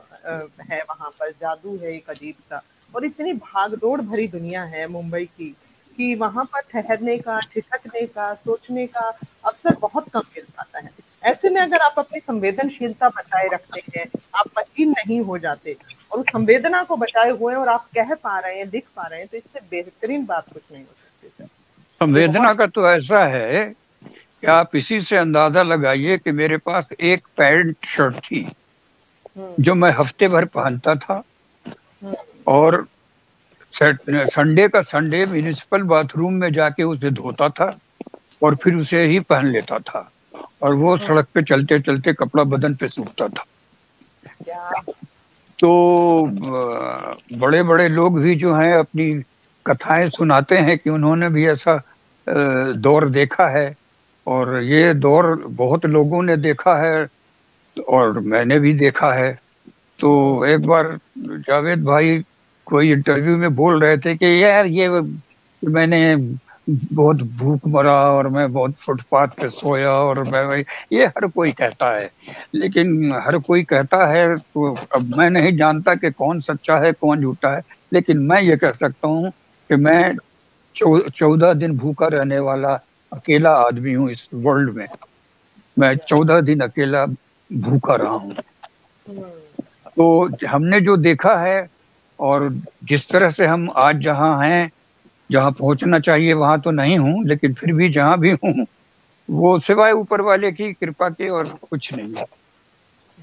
है, वहां पर जादू है एक अजीब सा, और इतनी भागदौड़ भरी दुनिया है मुंबई की, कि वहां पर ठहरने का, ठिठकने का, सोचने का अवसर बहुत कम मिल पाता है। ऐसे में अगर आप अपनी संवेदनशीलता बचाए रखते हैं, आप मशीन नहीं हो जाते, और उस संवेदना को बचाए हुए हैं, और आप कह पा रहे हैं, लिख पा रहे हैं, तो इससे बेहतरीन बात कुछ नहीं हो सकती सर। ये संवेदना बहुत। का तो ऐसा है कि आप इसी से अंदाजा लगाइए कि मेरे पास एक पैंट शर्ट थी हम्म। जो मैं हफ्ते भर पहनता था, हम्म। और संडे का संडे म्यूनिसिपल बाथरूम में जाके उसे धोता था और फिर उसे ही पहन लेता था, और वो हम्म। सड़क पे चलते चलते कपड़ा बदन पे सूखता था। क्या। तो बड़े बड़े लोग भी जो हैं अपनी कथाएं सुनाते हैं कि उन्होंने भी ऐसा दौर देखा है, और ये दौर बहुत लोगों ने देखा है और मैंने भी देखा है। तो हम्म। एक बार जावेद भाई कोई इंटरव्यू में बोल रहे थे कि यार ये मैंने बहुत भूख मरा और मैं बहुत फुटपाथ पे सोया, और मैं ये हर कोई कहता है, लेकिन हर कोई कहता है तो अब मैं नहीं जानता कि कौन सच्चा है कौन झूठा है। लेकिन मैं ये कह सकता हूँ कि मैं 14 दिन भूखा रहने वाला अकेला आदमी हूँ इस वर्ल्ड में। मैं क्या। 14 दिन अकेला भूखा रहा हूँ। हम्म। तो हमने जो देखा है, और जिस तरह से हम आज जहाँ हैं, जहाँ पहुंचना चाहिए वहां तो नहीं हूँ, लेकिन फिर भी जहाँ भी हूँ वो सिवाय ऊपर वाले की कृपा के और कुछ नहीं है।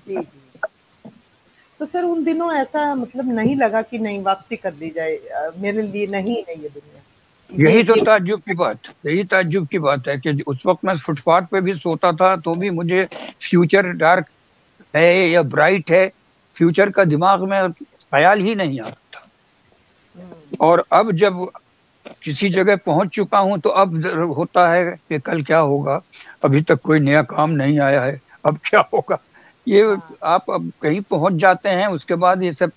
जी जी। तो सर उन दिनों ऐसा मतलब नहीं लगा कि नहीं वापसी कर ली जाए, मेरे लिए नहीं है ये दुनिया, यही तो ये। ताज्जुब की बात, यही ताज्जुब की बात है कि उस वक्त मैं फुटपाथ पे भी सोता था तो भी मुझे फ्यूचर डार्क है या ब्राइट है, फ्यूचर का दिमाग में ख्याल ही नहीं आता था। हम्म। और अब जब किसी जगह पहुंच चुका हूं तो अब होता है कि कल क्या होगा, अभी तक कोई नया काम नहीं आया है, अब क्या होगा। ये हाँ। आप अब कहीं पहुंच जाते हैं उसके बाद ये सब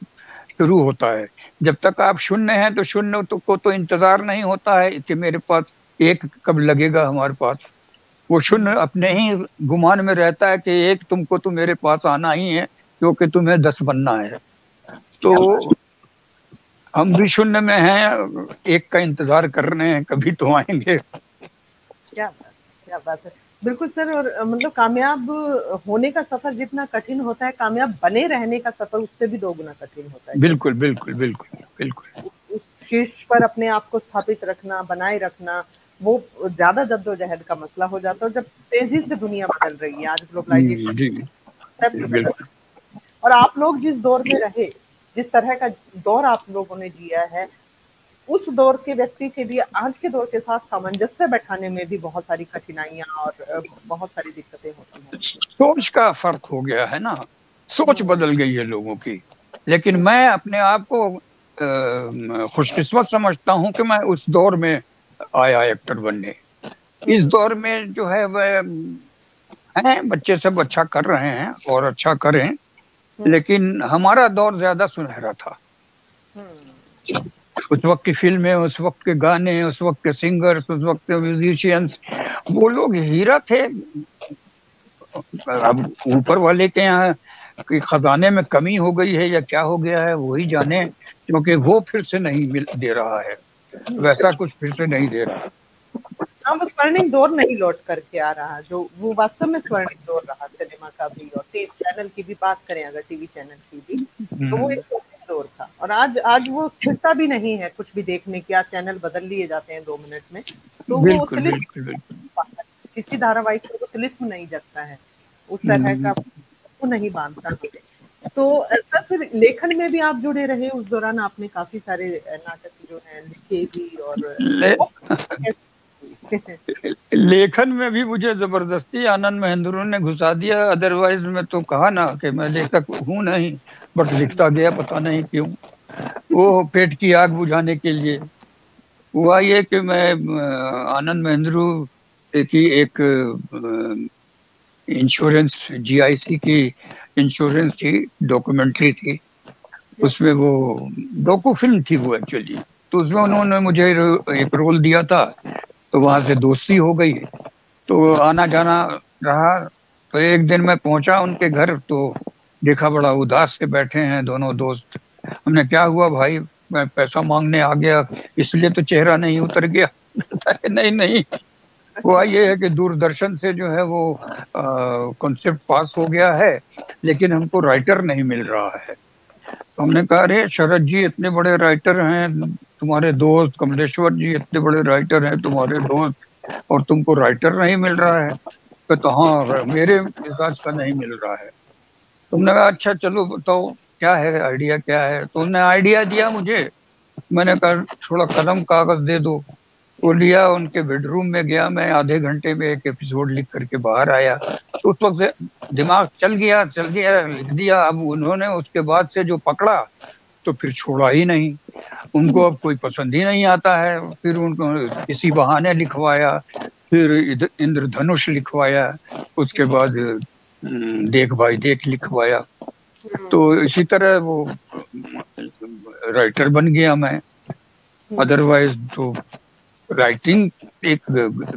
शुरू होता है। जब तक आप शून्य हैं तो शून्य को तो इंतजार नहीं होता है कि मेरे पास एक कब लगेगा हमारे पास। वो शून्य हम्म। अपने ही गुमान में रहता है कि एक तुमको तो मेरे पास आना ही है, क्योंकि तुम्हें 10 बनना है। क्या बात। तो हम भी शून्य में हैं, एक का इंतजार कर रहे हैं, कभी तो आएंगे। क्या बात। क्या बात है। बिल्कुल सर, और मतलब कामयाब होने का सफ़र जितना कठिन होता है, कामयाब बने रहने का सफ़र उससे भी 2 गुना कठिन होता है। बिल्कुल, बिल्कुल, बिल्कुल, बिल्कुल। उस शीर्ष पर अपने आप को स्थापित रखना, बनाए रखना, वो ज़्यादा जद्दोजहद का मसला हो जाता है। और जब तेज़ी से दुनिया बदल रही है, आज ग्लोबलाइज़ेशन जी, कॉन्सेप्ट बदल रहा बिल्कुल। है, और आप लोग जिस दौर में रहे, जिस तरह का दौर आप लोगों ने जिया है, उस दौर के व्यक्ति के लिए आज के दौर के साथ सामंजस्य बैठाने में भी बहुत सारी कठिनाइयाँ और बहुत सारी दिक्कतें होती हैं। सोच का फ़र्क हो गया है ना, सोच हुँ, बदल गई है लोगों की। लेकिन हुँ, मैं अपने आप को खुशकिस्मत समझता हूँ कि मैं उस दौर में आया एक्टर बनने। इस हुँ, दौर में जो है वह हैं, बच्चे सब अच्छा कर रहे हैं और अच्छा करें, हुँ, लेकिन हमारा दौर ज़्यादा सुनहरा था। हुँ, उस वक़्त की फ़िल्में, उस वक़्त के गाने, उस वक़्त के सिंगर्स, उस वक़्त के म्यूज़िशियंस, वो लोग हीरा थे। अब ऊपर वाले के यहाँ कि खजाने में कमी हो गई है या क्या हो गया है वही जाने, क्योंकि वो फिर से नहीं मिल दे रहा है, हुँ। वैसा कुछ फिर से नहीं दे रहा। हाँ, वो स्वर्णिम दौर नहीं लौट कर के आ रहा, जो वो वास्तव में स्वर्णिम दौर रहा सिनेमा का भी, और टी चैनल की भी बात करें अगर टीवी चैनल की भी, तो वो एक स्वर्णिम दौर था। और आज वो स्थिरता भी नहीं है कुछ भी देखने की, आज चैनल बदल लिए जाते हैं 2 मिनट में। तो वो बिल्कुल, बिल्कुल, बिल्कुल। किसी धारावाहिक में वो तिलिस्म नहीं जगता है, उस तरह हम्म, का वो नहीं बाँधता हमें। तो सर फिर लेखन में भी आप जुड़े रहे, उस दौरान आपने काफ़ी सारे नाटक जो हैं लिखे भी, और ले, वो कैसे हुई? लेखन में भी मुझे जबरदस्ती आनंद महेंद्रू ने घुसा दिया, अदरवाइज मैं तो कहा ना कि मैं लेखक हूँ नहीं, बट लिखता गया पता नहीं क्यों, वो पेट की आग बुझाने के लिए। हुआ ये कि मैं आनंद महेंद्रू की एक इंश्योरेंस, जीआईसी की इंश्योरेंस की डॉक्यूमेंट्री थी। उसमें वो डॉकू फिल्म थी वो एक्चुअली, तो उसमें उन्होंने मुझे एक रोल दिया था, तो वहां से दोस्ती हो गई, तो आना जाना रहा। तो एक दिन मैं पहुंचा उनके घर, तो देखा बड़ा उदास से बैठे हैं दोनों दोस्त। हमने कहा, क्या हुआ भाई, मैं पैसा मांगने आ गया इसलिए तो चेहरा नहीं उतर गया? नहीं नहीं, हुआ ये है कि दूरदर्शन से जो है वो कॉन्सेप्ट पास हो गया है, लेकिन हमको राइटर नहीं मिल रहा है। तो हमने कहा, अरे शरद जी इतने बड़े राइटर हैं तुम्हारे दोस्त, कमलेश्वर जी इतने बड़े राइटर हैं तुम्हारे दोस्त, और तुमको राइटर नहीं मिल रहा है? तो हाँ, मेरे मिजाज का नहीं मिल रहा है। तुमने कहा अच्छा चलो बताओ क्या है आइडिया, क्या है? तो उन्होंने आइडिया दिया मुझे। मैंने कहा थोड़ा कलम कागज दे दो। वो लिया, उनके बेडरूम में गया, मैं आधे घंटे में एक एपिसोड लिख करके बाहर आया। तो उस वक्त से दिमाग चल गया, लिख दिया। अब उन्होंने उसके बाद से जो पकड़ा तो फिर छोड़ा ही नहीं। उनको अब कोई पसंद ही नहीं आता है, फिर उनको किसी बहाने लिखवाया, फिर इंद्रधनुष लिखवाया, उसके बाद देख भाई देख लिखवाया। हुँ, तो इसी तरह वो राइटर बन गया मैं। हुँ, अदरवाइज तो राइटिंग एक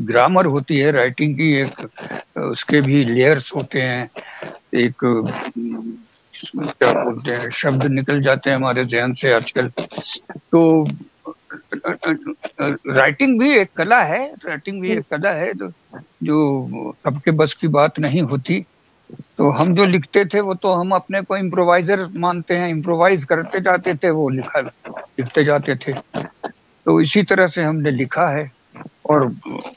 ग्रामर होती है, राइटिंग की एक उसके भी लेयर्स होते हैं। एक क्या बोलते हैं, शब्द निकल जाते हैं हमारे ध्यान से आजकल। तो राइटिंग भी एक कला है, राइटिंग भी हुँ, एक कला है, तो जो सबके बस की बात नहीं होती। तो हम जो लिखते थे वो तो हम अपने को इम्प्रोवाइजर मानते हैं, इम्प्रोवाइज करते जाते थे, वो लिखा लिखते जाते थे। तो इसी तरह से हमने लिखा है। और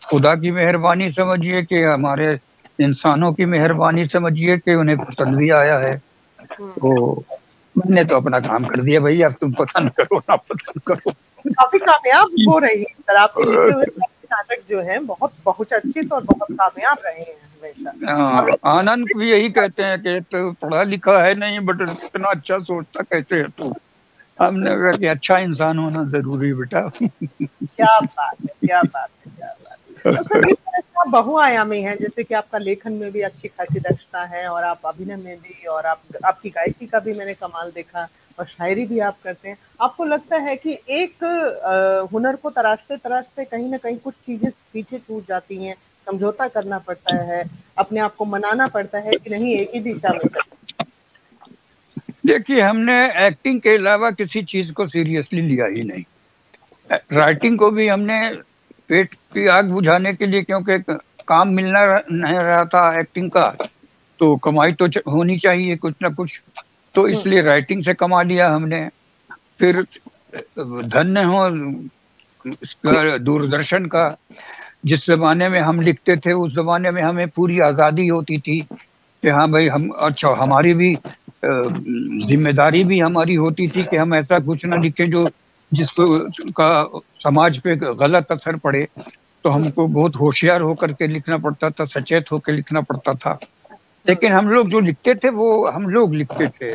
खुदा की मेहरबानी समझिए कि हमारे इंसानों की मेहरबानी समझिए कि उन्हें पसंद भी आया है। हुँ। तो मैंने तो अपना काम कर दिया भाई, अब तुम पसंद करो ना पसंद करो। काफ़ी कामयाब हो रही है सर, आपके लिखे हुए सारे नाटक जो हैं बहुत बहुचर्चित और बहुत कामयाब रहे हैं हमेशा। और आनंद भी यही कहते हैं कि तो पढ़ा लिखा है नहीं, बट इतना अच्छा सोचता कैसे है तू? हमने कहा कि अच्छा इंसान होना जरूरी बेटा। क्या बात है! क्या बात है! क्या बात है! तो सर जिस तरह से आप बहुआयामी हैं, जैसे कि आपका लेखन में भी अच्छी खासी दक्षता है, और आप अभिनय में भी, और आप आपकी गायकी का भी मैंने कमाल देखा, और शायरी भी आप करते हैं। आपको लगता है कि एक हुनर को तराशते-तराशते कहीं न कहीं कुछ चीज़ें पीछे छूट जाती हैं, समझौता करना पड़ता है, अपने आप को मनाना पड़ता है कि नहीं एक ही दिशा में चलें? देखिए, हमने एक्टिंग के अलावा किसी चीज को सीरियसली लिया ही नहीं। राइटिंग को भी हमने पेट की आग बुझाने के लिए, क्योंकि काम मिलना नहीं रहा था एक्टिंग का, तो कमाई तो होनी चाहिए कुछ ना कुछ, तो इसलिए राइटिंग से कमा लिया हमने। फिर धन्य हो इसका दूरदर्शन का, जिस जमाने में हम लिखते थे उस जमाने में हमें पूरी आज़ादी होती थी कि हाँ भाई हम, अच्छा हमारी भी जिम्मेदारी भी हमारी होती थी कि हम ऐसा कुछ ना लिखें जो जिसको का समाज पे गलत असर पड़े। तो हमको बहुत होशियार होकर के लिखना पड़ता था, सचेत होकर लिखना पड़ता था। लेकिन हम लोग जो लिखते थे वो हम लोग लिखते थे।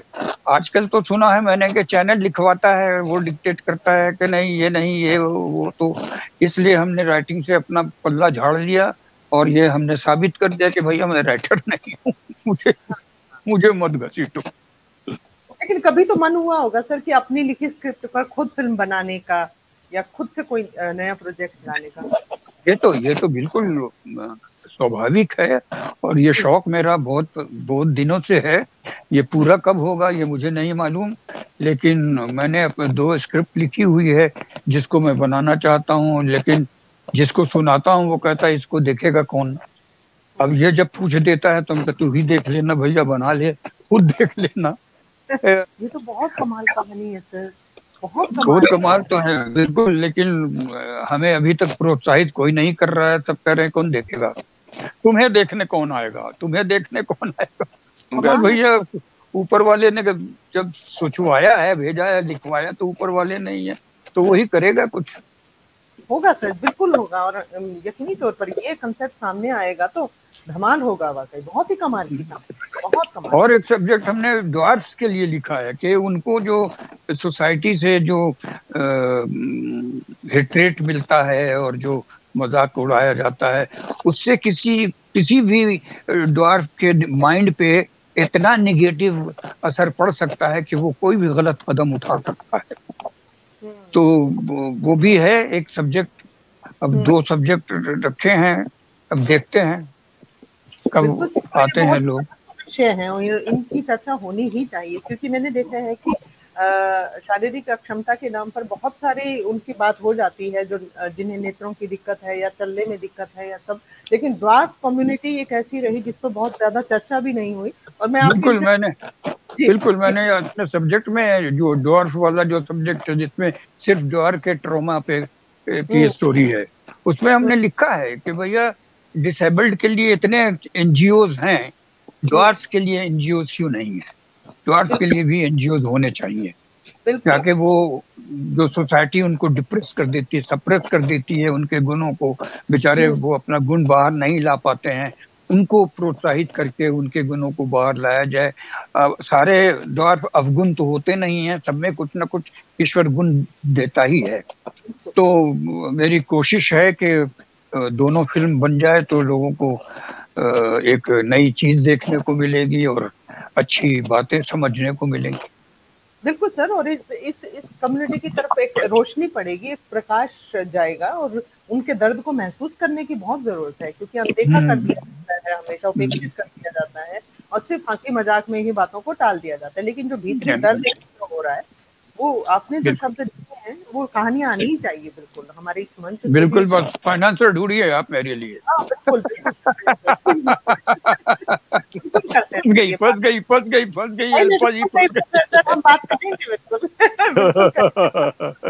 आजकल तो सुना है मैंने कि चैनल लिखवाता है, वो डिक्टेट करता है कि नहीं ये नहीं ये वो। तो इसलिए हमने राइटिंग से अपना पल्ला झाड़ लिया और ये हमने साबित कर दिया कि भैया मैं राइटर नहीं हूँ, मुझे मुझे मत घसीटो। लेकिन कभी तो मन हुआ होगा सर कि अपनी लिखी स्क्रिप्ट पर खुद फिल्म बनाने का या खुद से कोई नया प्रोजेक्ट लाने का? ये तो बिल्कुल स्वाभाविक है, और ये शौक मेरा बहुत बहुत दिनों से है। ये पूरा कब होगा ये मुझे नहीं मालूम, लेकिन मैंने अपने 2 स्क्रिप्ट लिखी हुई है जिसको मैं बनाना चाहता हूँ, लेकिन जिसको सुनाता हूँ वो कहता है इसको देखेगा कौन। अब ये जब पूछ देता है तो हम तू ही देख लेना भैया, बना ले, खुद देख लेना। ये तो बहुत कमाल कहानी है सर, बहुत बहुत कमाल। कमाल तो है बिल्कुल, लेकिन हमें अभी तक प्रोत्साहित कोई नहीं कर रहा है। सब कह रहे हैं कौन देखेगा, तुम्हें देखने कौन आएगा, तुम्हें देखने कौन आएगा। भैया ऊपर वाले ने जब सोचवाया है, भेजा है, लिखवाया तो ऊपर वाले नहीं है, तो वही करेगा कुछ। होगा सर, बिल्कुल होगा, और यकीनी तौर पर ये कंसेप्ट सामने आएगा तो धमाल होगा, वाकई बहुत ही कमाल की कहानी, बहुत कमाल। और एक सब्जेक्ट हमने ड्वार्फ्स के लिए लिखा है कि उनको जो सोसाइटी से जो हेट्रेट मिलता है और जो मजाक उड़ाया जाता है, उससे किसी भी ड्वार्फ के माइंड पे इतना निगेटिव असर पड़ सकता है कि वो कोई भी गलत कदम उठा सकता है। तो वो भी है एक सब्जेक्ट। अब 2 सब्जेक्ट रखे हैं, अब देखते हैं कब आते हैं लोग। विषय हैं और इनकी चर्चा होनी ही चाहिए, क्योंकि मैंने देखा है कि शारीरिक अक्षमता के नाम पर बहुत सारी उनकी बात हो जाती है, जो जिन्हें नेत्रों की दिक्कत है या चलने में दिक्कत है या सब, लेकिन ड्वार्फ कम्युनिटी एक ऐसी रही जिस पर बहुत ज्यादा चर्चा भी नहीं हुई। और मैं बिल्कुल मैंने अपने सब्जेक्ट में जो ड्वार्फ वाला जो सब्जेक्ट है जिसमें सिर्फ ड्वार्फ के ट्रॉमा पे की स्टोरी है, उसमें हमने लिखा है कि भैया डिसेबल्ड के लिए इतने एनजीओज हैं, ड्वार्फ्स के लिए एनजीओज क्यों नहीं है? ड्वार्फ्स के लिए भी एनजीओज होने चाहिए, ताकि वो जो सोसाइटी उनको डिप्रेस कर देती है, सप्रेस कर देती है उनके गुणों को, बेचारे वो अपना गुण बाहर नहीं ला पाते हैं, उनको प्रोत्साहित करके उनके गुणों को बाहर लाया जाए। सारे ड्वार्फ अवगुण तो होते नहीं हैं, सब में कुछ ना कुछ ईश्वर गुण देता ही है। तो मेरी कोशिश है कि दोनों फिल्म बन जाए तो लोगों को एक नई चीज देखने को मिलेगी और अच्छी बातें समझने को मिलेंगी। बिल्कुल सर, और इस कम्युनिटी की तरफ एक रोशनी पड़ेगी, एक प्रकाश जाएगा, और उनके दर्द को महसूस करने की बहुत जरूरत है, क्योंकि अनदेखा कर दिया जाता है, हमेशा उपेक्षित कर दिया जाता है और सिर्फ हंसी मजाक में ही बातों को टाल दिया जाता है। लेकिन जो भीतरी दर्द हो रहा है, वो आपने जो शब्द दिए हैं वो कहानियां आनी ही चाहिए। बिल्कुल हमारे इस मंच बिल्कुल, बस फाइनेंसर ढूंढिए आप मेरे लिए। बिल्कुल फंस गई हम बात करेंगे बिल्कुल।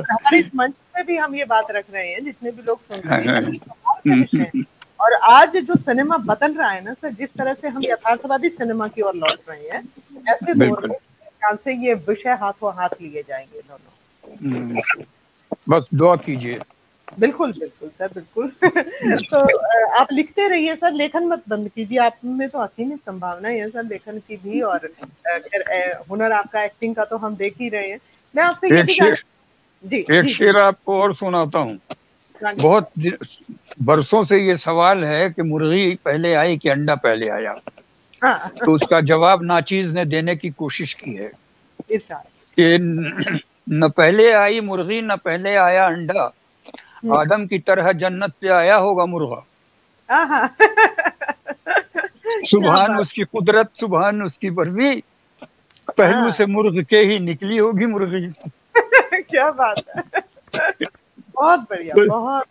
हमारे इस मंच पे भी हम ये बात रख रहे हैं, जितने भी लोग सुन रहे हैं। और आज जो सिनेमा बदल रहा है ना सर, जिस तरह से हम यथार्थवादी सिनेमा की ओर लौट रहे हैं, ऐसे दौर में ख्याल से ये विषय हाथों हाथ लिए जाएंगे दोनों। बस दुआ कीजिए। बिल्कुल बिल्कुल सर, बिल्कुल। तो आप लिखते रहिए सर, लेखन मत बंद कीजिए, आप में तो असीमित संभावना है सर लेखन की भी, और हुनर आपका एक्टिंग का तो हम देख ही रहे हैं। मैं आपसे एक शेर आपको और सुनाता हूँ। बहुत बरसों से ये सवाल है कि मुर्गी पहले आई कि अंडा पहले आया। तो उसका जवाब नाचीज ने देने की कोशिश की है कि न पहले आई मुर्गी न पहले आया अंडा, आदम की तरह जन्नत पे आया होगा मुर्गा। सुभान उसकी कुदरत, सुभान उसकी मर्जी, पहलू से मुर्ग के ही निकली होगी मुर्गी। क्या बात है, बहुत बढ़िया, बहुत।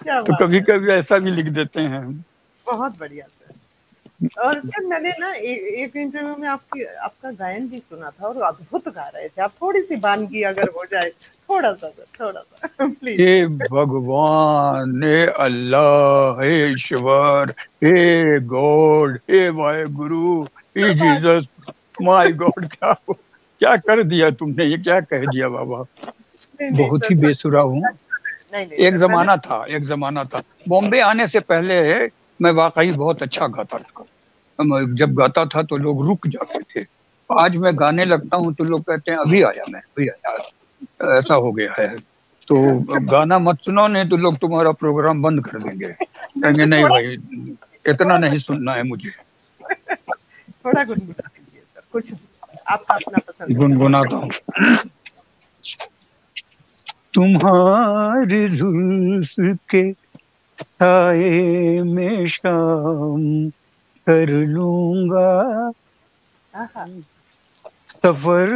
क्या तो बात कभी है, कभी ऐसा भी लिख देते हैं हम। बहुत बढ़िया सर। और सर मैंने ना एक इंटरव्यू में आपका गायन भी सुना था और अद्भुत गा रहे थे आप। थोड़ी सी वानगी अगर हो जाए, थोड़ा सा सर, थोड़ा सा प्लीज। हे भगवान, हे अल्लाह, हे ईश्वर, हे God, hey my Guru, hey Jesus, my God, क्या कर दिया तुमने, ये क्या कह दिया बाबा। नहीं नहीं बहुत सर, ही बेसुरा हूँ। नहीं नहीं एक सर, मैंने जमाना था, एक जमाना था, बॉम्बे आने से पहले मैं वाकई बहुत अच्छा गाता था। जब गाता था तो लोग रुक जाते थे। आज मैं गाने लगता हूँ तो लोग कहते हैं अभी आया, मैं अभी आया, ऐसा हो गया है। तो गाना मत सुनो, नहीं तो लोग तुम्हारा प्रोग्राम बंद कर देंगे, कहेंगे बिल्कुल नहीं थोड़ा, भाई, इतना नहीं सुनना है मुझे। थोड़ा गुनगुना दीजिए सर कुछ, आपका अपना पसंदीदा। गुनगुनाता हूँ। तुम्हारी जुल्फ के साए में शाम कर लूंगा, आहा, सफर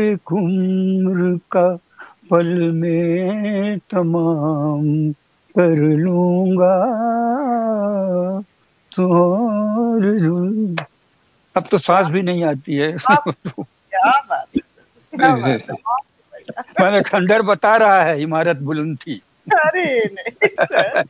एक उम्र का पल में तमाम कर लूंगा। तो और अब तो सांस भी नहीं आती है। आप, क्या बात है सर, क्या बात है, बहुत बढ़िया। मैंने खंडर बता रहा है, इमारत बुलंद थी। अरे नहीं सर,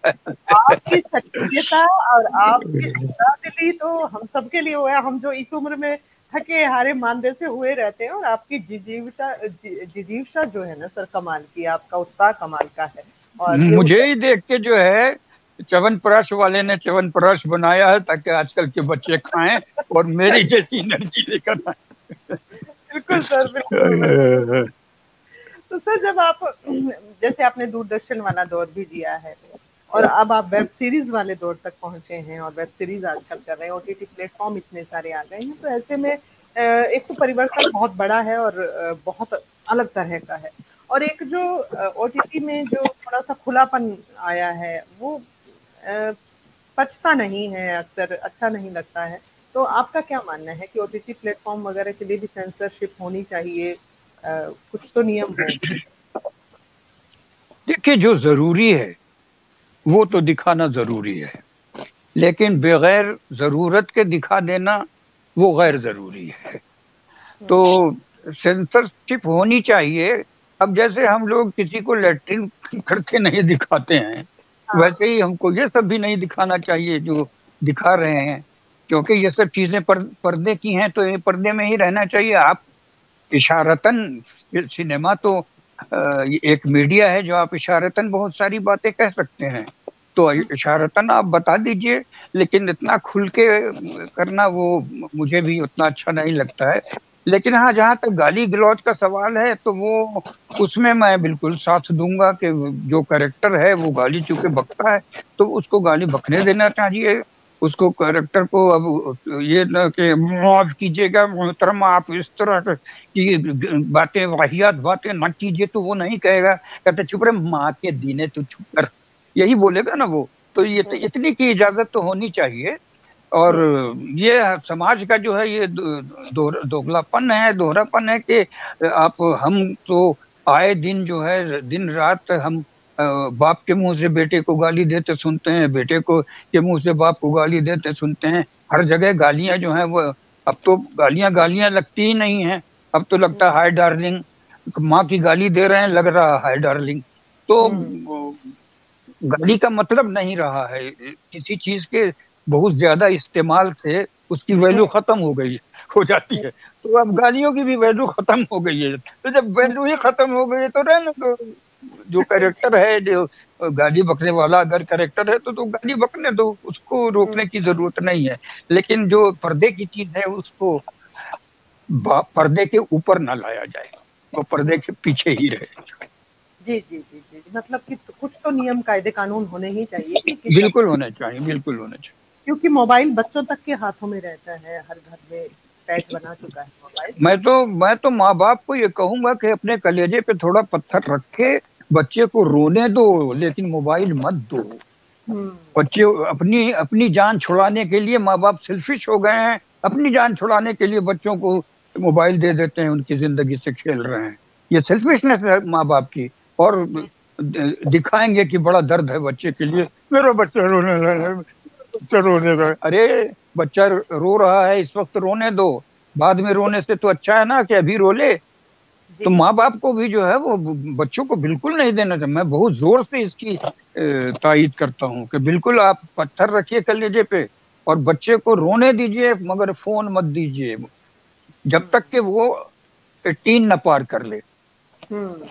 आपकी सक्रियता और आपकी जिंदा दिली तो हम सबके लिए हुआ है। हम जो इस उम्र में थके हारे मानदे से हुए रहते हैं, और आपकी जिजीविषा जो है ना सर, कमाल की, आपका उत्साह कमाल का है। और ये मुझे उत्साह, ही देख के जो है च्यवनप्राश वाले ने च्यवनप्राश बनाया है ताकि आजकल के बच्चे खाएं और मेरी जैसी एनर्जी लेकर बिल्कुल सर, बिल्कुल। आए। तो सर जब आप, जैसे आपने दूरदर्शन वाला दौर भी दिया है, और अब आप वेब सीरीज वाले दौर तक पहुंचे हैं, और वेब सीरीज आजकल कर रहे हैं, ओटीटी प्लेटफॉर्म इतने सारे आ गए हैं, तो ऐसे में एक तो परिवर्तन बहुत बड़ा है और बहुत अलग तरह का है। और एक जो ओटीटी में जो थोड़ा सा खुलापन आया है, वो अ, पचता नहीं है, अक्सर अच्छा नहीं लगता है। तो आपका क्या मानना है कि ओटीटी प्लेटफॉर्म वगैरह के लिए भी सेंसरशिप होनी चाहिए? कुछ तो नियम हो। देखिए, जो जरूरी है वो तो दिखाना जरूरी है, लेकिन बगैर जरूरत के दिखा देना वो गैर जरूरी है। तो सेंसरशिप होनी चाहिए। अब जैसे हम लोग किसी को लेटरिन करते नहीं दिखाते हैं, हाँ, वैसे ही हमको ये सब भी नहीं दिखाना चाहिए जो दिखा रहे हैं, क्योंकि ये सब चीजें पर्दे की हैं, तो ये पर्दे में ही रहना चाहिए। आप इशारतन, सिनेमा तो ये एक मीडिया है जो आप इशारतन बहुत सारी बातें कह सकते हैं, तो इशारतन आप बता दीजिए, लेकिन इतना खुल के करना वो मुझे भी उतना अच्छा नहीं लगता है। लेकिन हाँ, जहाँ तक गाली गलौज का सवाल है तो वो उसमें मैं बिल्कुल साथ दूंगा कि जो कैरेक्टर है वो गाली चूंकि बकता है तो उसको गाली बकने देना चाहिए। उसको कैरेक्टर को अब ये न कि माफ कीजिएगा मोहतरमा आप इस तरह की बातें, वाहियात बातें न कीजिए, तो वो नहीं कहेगा, कहते चुप रहे माँ के दीने तू चुप कर, यही बोलेगा ना वो। तो ये तो इतनी की इजाजत तो होनी चाहिए। और ये समाज का जो है ये दोगलापन है, दोहरापन है कि आप हम तो आए दिन जो है दिन रात हम बाप के मुंह से बेटे को गाली देते सुनते हैं, बेटे को के मुंह से बाप को गाली देते सुनते हैं। हर जगह गालियां जो हैं वो, अब तो गालियां गालियां लगती ही नहीं हैं, अब तो लगता है हाय डार्लिंग। माँ की गाली दे रहे हैं, लग रहा है हाय डार्लिंग। तो गाली का मतलब नहीं रहा है, किसी चीज के बहुत ज्यादा इस्तेमाल से उसकी वैल्यू खत्म हो जाती है। तो अब गालियों की भी वैल्यू खत्म हो गई है, तो जब वैल्यू ही खत्म हो गई है तो रहने दो। जो कैरेक्टर है, जो गाली बकने वाला अगर कैरेक्टर है तो गाली बकने दो, उसको रोकने की जरूरत नहीं है। लेकिन जो पर्दे की चीज है उसको पर्दे के ऊपर ना लाया जाए, वो पर्दे के पीछे ही रहे। जी जी जी जी, मतलब कि कुछ तो नियम कायदे कानून होने ही चाहिए कि किस तरह, बिल्कुल होना चाहिए, बिल्कुल होना चाहिए। क्योंकि मोबाइल बच्चों तक के हाथों में रहता है, हर घर में पैट बना चुका है मोबाइल। मैं तो माँ बाप को ये कहूंगा कि अपने कलेजे पे थोड़ा पत्थर रखे, बच्चे को रोने दो लेकिन मोबाइल मत दो। हम्म, बच्चे अपनी अपनी जान छुड़ाने के लिए माँ बाप सेल्फिश हो गए हैं, अपनी जान छुड़ाने के लिए बच्चों को मोबाइल दे देते हैं, उनकी जिंदगी से खेल रहे हैं। ये सेल्फिशनेस है माँ बाप की। और दिखाएंगे कि बड़ा दर्द है बच्चे के लिए, मेरा बच्चा रोने लगा, बच्चा रोने लगा। अरे बच्चा रो रहा है इस वक्त, रोने दो, बाद में रोने से तो अच्छा है ना कि अभी रो ले। तो जी। माँ बाप को भी जो है वो बच्चों को बिल्कुल नहीं देना चाहिए। मैं बहुत जोर से इसकी तायीद करता हूँ कि बिल्कुल आप पत्थर रखिए कलेजे पे और बच्चे को रोने दीजिए, मगर फोन मत दीजिए जब तक कि वो 18 न पार कर ले। हम्म।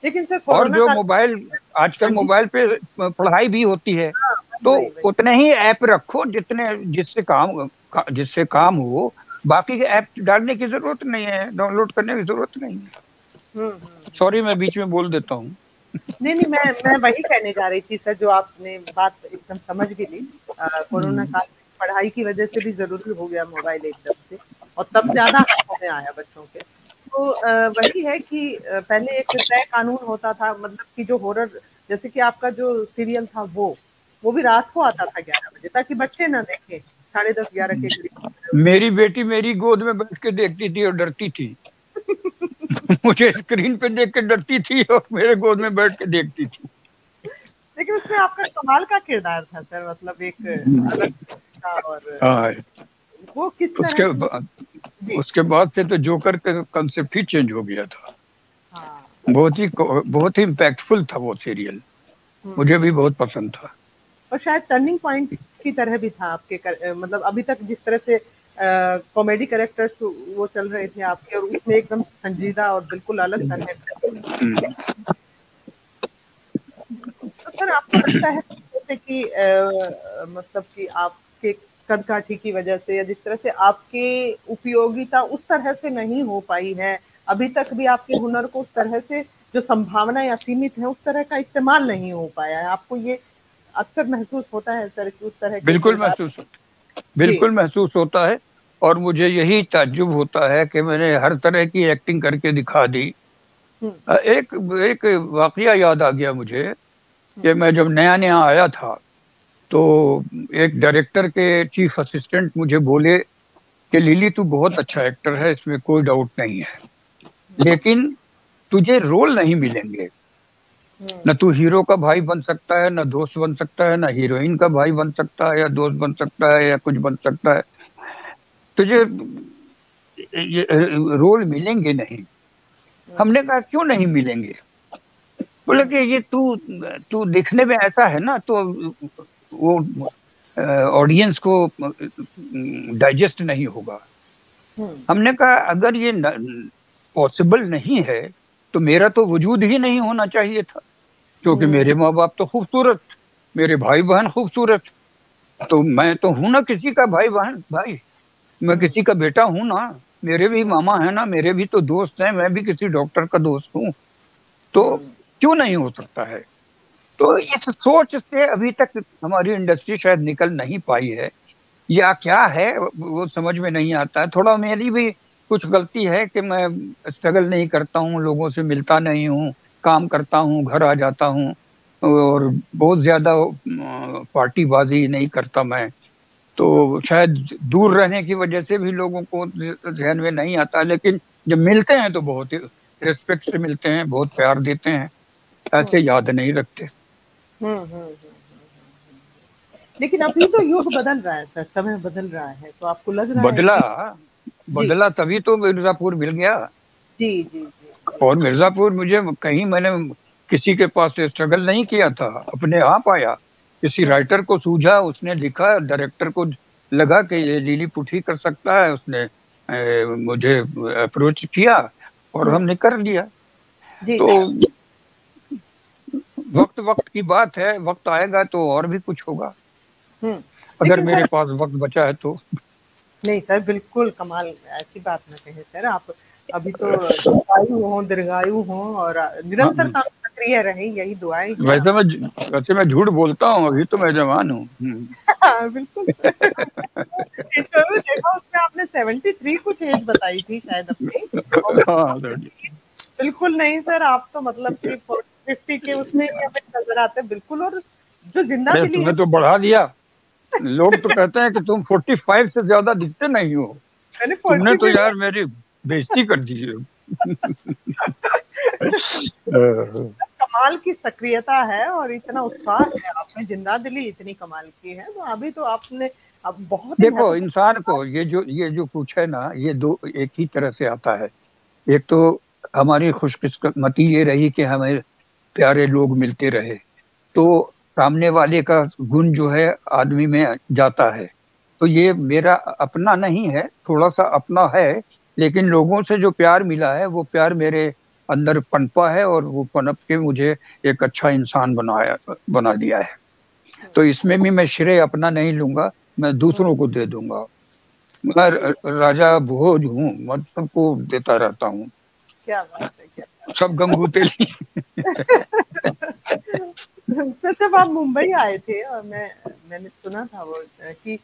लेकिन सर और कोरोना जो काल। मोबाइल, आजकल हाँ जी। मोबाइल पे पढ़ाई भी होती है, हाँ, तो वही वही। उतने ही ऐप रखो जितने जिससे काम हो। बाकी के ऐप डालने की जरूरत नहीं है, डाउनलोड करने की जरूरत नहीं है। सॉरी, मैं बीच में बोल देता हूँ। नहीं नहीं, मैं वही कहने जा रही थी सर, जो आपने बात एकदम समझ भी ली। कोरोना काल में पढ़ाई की वजह से भी जरूरी हो गया मोबाइल एकदम से, और तब ज्यादा हाथों में आया बच्चों के। तो वही है कि पहले एक तय कानून होता था, मतलब कि जो हॉरर, जैसे कि आपका जो सीरियल था वो भी रात को आता था 11 बजे, ताकि बच्चे ना देखें 10:30 11 के करीब। मेरी बेटी मेरी गोद में बैठ के देखती थी और डरती थी। मुझे स्क्रीन पे देख के डरती थी और मेरे गोद में बैठ के देखती थी। लेकिन उसमें आपका कमाल का किरदार था सर, मतलब एक अलग था, और हाँ, वो किस तरह उसके से। बाद जी। उसके बाद से तो जोकर का कंसेप्ट ही चेंज हो गया था। हाँ। बहुत ही इम्पैक्टफुल था वो सीरियल, मुझे भी हम्म। बहुत पसंद था। और शायद टर्निंग पॉइंट की तरह भी था आपके मतलब अभी तक जिस तरह से कॉमेडी कैरेक्टर्स वो चल रहे थे आपके, और उसमें एकदम संजीदा और बिल्कुल अलग तरह से। हम्म। तो सर आपको लगता है जैसे कि मतलब कि आपके कदकाठी की वजह से, या जिस तरह से आपके उपयोगिता उस तरह से नहीं हो पाई है, अभी तक भी आपके हुनर को उस तरह से, जो संभावना या सीमित है उस तरह का इस्तेमाल नहीं हो पाया है, आपको ये अक्सर महसूस होता है सर कि उस तरह के बिल्कुल किरदार। महसूस जी। बिल्कुल महसूस होता है। और मुझे यही ताज्जुब होता है कि मैंने हर तरह की एक्टिंग करके दिखा दी। हुँ, एक एक वाकया याद आ गया मुझे हुँ, कि मैं जब नया नया आया था, तो एक डायरेक्टर के चीफ असिस्टेंट मुझे बोले कि लिली तू बहुत अच्छा एक्टर है, इसमें कोई डाउट नहीं है, लेकिन तुझे रोल नहीं मिलेंगे। हुँ, न तू हीरो का भाई बन सकता है, न दोस्त बन सकता है, न हीरोइन का भाई बन सकता है या दोस्त बन सकता है या कुछ बन सकता है। तुझे ये रोल मिलेंगे नहीं। हुँ, हमने कहा क्यों नहीं मिलेंगे? बोले कि ये तू तू दिखने में ऐसा है ना, तो वो ऑडियंस को डाइजेस्ट नहीं होगा। हुँ, हमने कहा अगर ये पॉसिबल नहीं है तो मेरा तो वजूद ही नहीं होना चाहिए था, क्योंकि हुँ, मेरे माँ बाप तो खूबसूरत, मेरे भाई बहन खूबसूरत, तो मैं तो हूं ना किसी का भाई बहन भाई, मैं हुँ, किसी का बेटा हूं ना। मेरे भी मामा है ना, मेरे भी तो दोस्त हैं, मैं भी किसी डॉक्टर का दोस्त हूँ। तो हुँ, क्यों नहीं हो सकता है? तो इस सोच से अभी तक हमारी इंडस्ट्री शायद निकल नहीं पाई है, या क्या है वो समझ में नहीं आता है। थोड़ा मेरी भी कुछ गलती है कि मैं स्ट्रगल नहीं करता हूँ, लोगों से मिलता नहीं हूँ, काम करता हूँ, घर आ जाता हूँ, और बहुत ज्यादा पार्टीबाजी नहीं करता मैं। तो शायद दूर रहने की वजह से भी लोगों को ध्यान में नहीं आता, लेकिन जब मिलते हैं तो बहुत रिस्पेक्ट से मिलते हैं, बहुत प्यार देते हैं, ऐसे हुँ, याद नहीं रखते। हुँ, हुँ। लेकिन अभी तो युग बदल रहा है सर, समय बदल रहा है, तो आपको लग रहा है बदला कि। जी, बदला तभी तो मिर्जापुर मिल गया। जी, जी, जी, और मिर्जापुर मुझे कहीं, मैंने किसी के पास से स्ट्रगल नहीं किया था, अपने आप आया। किसी हुँ, राइटर को सूझा, उसने लिखा, डायरेक्टर को लगा कि ये लीली पुठी कर सकता है, उसने मुझे अप्रोच किया और हुँ, हमने कर लिया। जी, तो वक्त वक्त की बात है, वक्त आएगा तो और भी कुछ होगा, हुँ। अगर लेकिन मेरे सर, पास वक्त बचा है तो। नहीं सर, बिल्कुल कमाल, ऐसी बात ना कहें सर आप। अभी तो आयु हो, दीर्घायु हो, और हाँ, निरंतरता में सक्रिय रहें, यही दुआएँ हैं आप। वैसे मैं झूठ बोलता हूँ, अभी तो मैं जवान हूँ। हाँ, बिल्कुल सर। इंटरव्यू देखा, उसमें आपने 73 कुछ एज बताई थी शायद अपनी, और हाँ, बिल्कुल नहीं सर, आप तो मतलब कि 50 के उसमें ही हमें नज़र आते हैं बिल्कुल, और जो ज़िंदा अरे दिली है। तुम्हें तो बढ़ा दिया। लोग तो कहते हैं कि तुम 45 से ज्यादा दिखते नहीं हो। मैंने तुमने 40 तो भी यार मेरी बेइज्जती कर दी है। कमाल कमाल की सक्रियता है और इतना उत्साह है आपने, जिंदा दिली इतनी कमाल की है। तो अभी तो आपने अब बहुत ही देखो, महत्वपूर्ण। इंसान को ये जो पूछे ना, ये दो एक ही तरह से आता है। एक तो हमारी खुशकिस्मती ये रही कि हमें प्यारे लोग मिलते रहे, तो सामने वाले का गुण जो है आदमी में जाता है। तो ये मेरा अपना नहीं है, थोड़ा सा अपना है, लेकिन लोगों से जो प्यार मिला है वो प्यार मेरे अंदर पनपा है, और वो पनप के मुझे एक अच्छा इंसान बना दिया है। तो इसमें भी मैं श्रेय अपना नहीं लूंगा, मैं दूसरों को दे दूंगा। मैं राजा भोज हूँ, मैं सबको देता रहता हूँ। क्या बात है, क्या सब गंगू तेली। सर जब आप मुंबई आए थे, और मैंने सुना था वो कि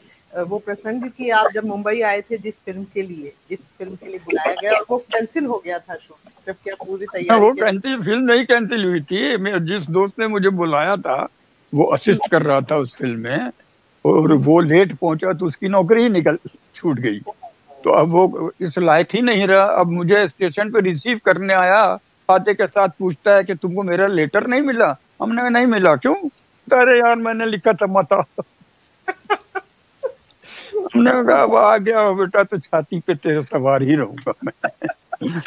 वो प्रसंग कि आप जब मुंबई आए थे जिस फिल्म के लिए बुलाया गया और वो कैंसिल हो गया था शूट, जबकि आप पूरी तैयारी वो के। कैंसिल, फिल्म नहीं कैंसिल हुई थी। मैं जिस दोस्त ने मुझे बुलाया था वो असिस्ट कर रहा था उस फिल्म में, और वो लेट पहुंचा तो उसकी नौकरी ही निकल छूट गई। तो अब वो इस लायक ही नहीं रहा। अब मुझे स्टेशन पे रिसीव करने आया, आते के साथ पूछता है कि तुमको मेरा लेटर नहीं मिला। हमने कहा, नहीं मिला। क्यों? अरे यार, मैंने लिखा था मता। हमने कहा, अब आ गया हो बेटा तो छाती पे तेरे सवार ही रहूंगा मैं।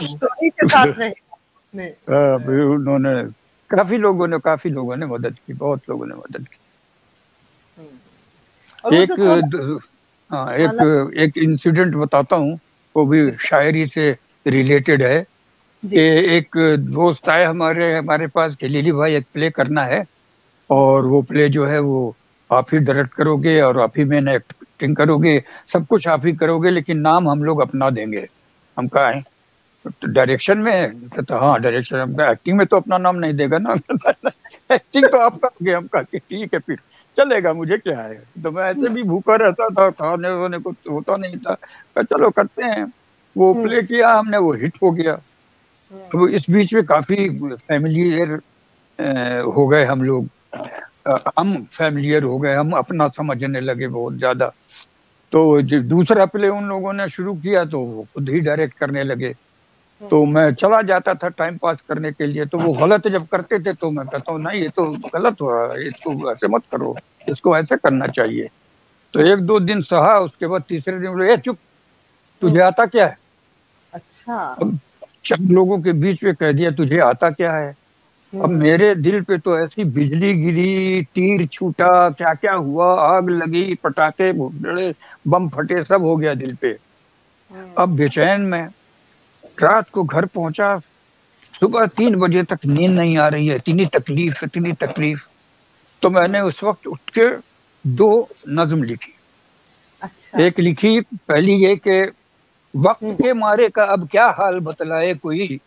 स्टोरी के साथ रहे आपने। फिर उन्होंने, काफी लोगों ने मदद की, बहुत लोगों ने मदद और की। वो एक जो थोड़ा हाँ, एक मतलब। एक इंसिडेंट बताता हूँ, वो भी शायरी से रिलेटेड है। कि जी। एक दोस्त आए हमारे हमारे पास कि लिली भाई, एक प्ले करना है, और वो प्ले जो है वो आप ही डायरेक्ट करोगे और आप ही मैंने एक्टिंग करोगे, सब कुछ आप ही करोगे, लेकिन नाम हम लोग अपना देंगे। हम कहा है तो डायरेक्शन में है? कहता हाँ डायरेक्शन। हम कहा एक्टिंग में तो अपना नाम नहीं देगा ना। एक्टिंग तो आप करोगे। हम कहा कि ठीक है, फिर चलेगा, मुझे क्या है। तो मैं ऐसे भी भूखा रहता था, खाने वाने को तो होता नहीं था। कहा चलो करते हैं। वो प्ले किया हमने, वो हिट हो गया। तो इस बीच में काफी फैमिलियर हो गए हम लोग। हम फैमिलियर हो गए, हम अपना समझने लगे बहुत ज्यादा। तो जो दूसरा प्ले उन लोगों ने शुरू किया तो वो खुद ही डायरेक्ट करने लगे। तो मैं चला जाता था टाइम पास करने के लिए। तो वो गलत जब करते थे तो मैं कहता हूँ नहीं, ये तो गलत हो रहा है, इसको ऐसे मत करो, इसको ऐसे करना चाहिए। तो एक दो दिन सहा, उसके बाद तीसरे दिन बोले, ए चुप, तुझे आता क्या है? अच्छा। अब सब लोगों के बीच में कह दिया तुझे आता क्या है। अब मेरे दिल पे तो ऐसी बिजली गिरी, तीर छूटा, क्या क्या हुआ, आग लगी, पटाखे फूटे, बम फटे, सब हो गया दिल पे। अब बेचैन में रात को घर पहुंचा, सुबह 3 बजे तक नींद नहीं आ रही है, इतनी तकलीफ, इतनी तकलीफ। तो मैंने उस वक्त उठ के दो नज्म लिखी। अच्छा। एक लिखी, पहली ये कि वक्त के मारे का अब क्या हाल बतलाए कोई,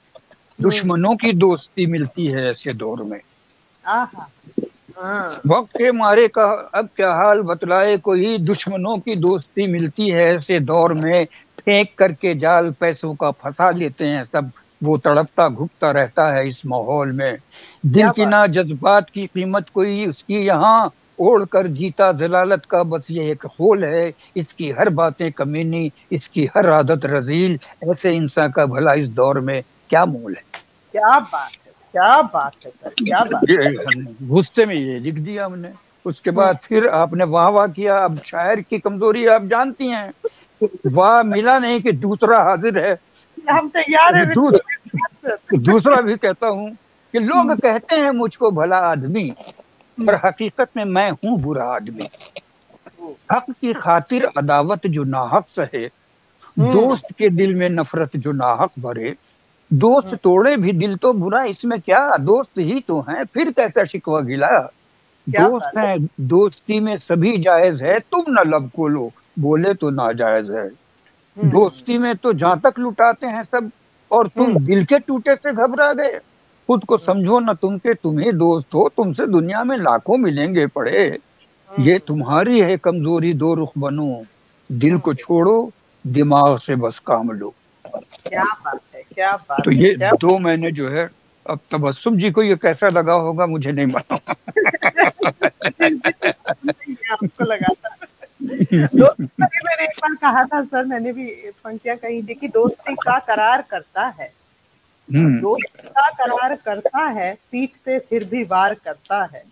दुश्मनों की दोस्ती मिलती है ऐसे दौर में। आहा। हाँ। वक्त के मारे का अब क्या हाल बतलाए कोई, दुश्मनों की दोस्ती मिलती है ऐसे दौर में। फेंक करके जाल पैसों का फंसा लेते हैं सब, वो तड़पता घुटता रहता है इस माहौल में। दिल क्या की बात। ना जज्बात की कीमत कोई उसकी यहाँ, ओढ़ कर जीता जलालत का बस ये एक होल है। इसकी हर बातें कमीनी, इसकी हर आदत रजील, ऐसे इंसान का भला इस दौर में क्या मोल है। क्या बात है, क्या बात है सर, क्या बात है। गुस्से में ये लिख दिया हमने। उसके हम्म। बाद फिर आपने वाह वाह किया। अब शायर की कमजोरी आप जानती हैं, वाह मिला नहीं कि दूसरा हाजिर है। हम तैयार है दू, सर। दूसरा भी कहता हूँ कि लोग कहते हैं मुझको भला आदमी, पर हकीकत में मैं हूँ बुरा आदमी। हक की खातिर अदावत जो नाहक सहे, हम्म। दोस्त के दिल में नफरत जो नाहक भरे। दोस्त तोड़े भी दिल तो बुरा इसमें क्या, दोस्त ही तो हैं, फिर कैसा शिकवा गिला। क्या बात दोस्त हैं, दोस्ती में सभी जायज है, तुम न लब खोलो, बोले तो नाजायज है। है। दोस्ती में तो जहां तक लुटाते हैं सब, और तुम दिल के टूटे से घबरा गए। खुद को समझो न तुम के तुम ही दोस्त हो, तुमसे दुनिया में लाखों मिलेंगे पड़े। ये तुम्हारी है कमजोरी, दो रुख बनो, दिल को छोड़ो, दिमाग से बस काम लो। क्या बात है, क्या तो बात है, ये क्या। दो मैंने जो है, अब तबस्सुम जी को ये कैसा लगा होगा मुझे नहीं मालूम। आपको लगा था। दोस्ती में मैंने एक बार कहा था सर, मैंने भी पंक्तियां कही थी कि दोस्ती का करार करता है, दोस्ती का करार करता है, पीठ पे फिर भी वार करता है।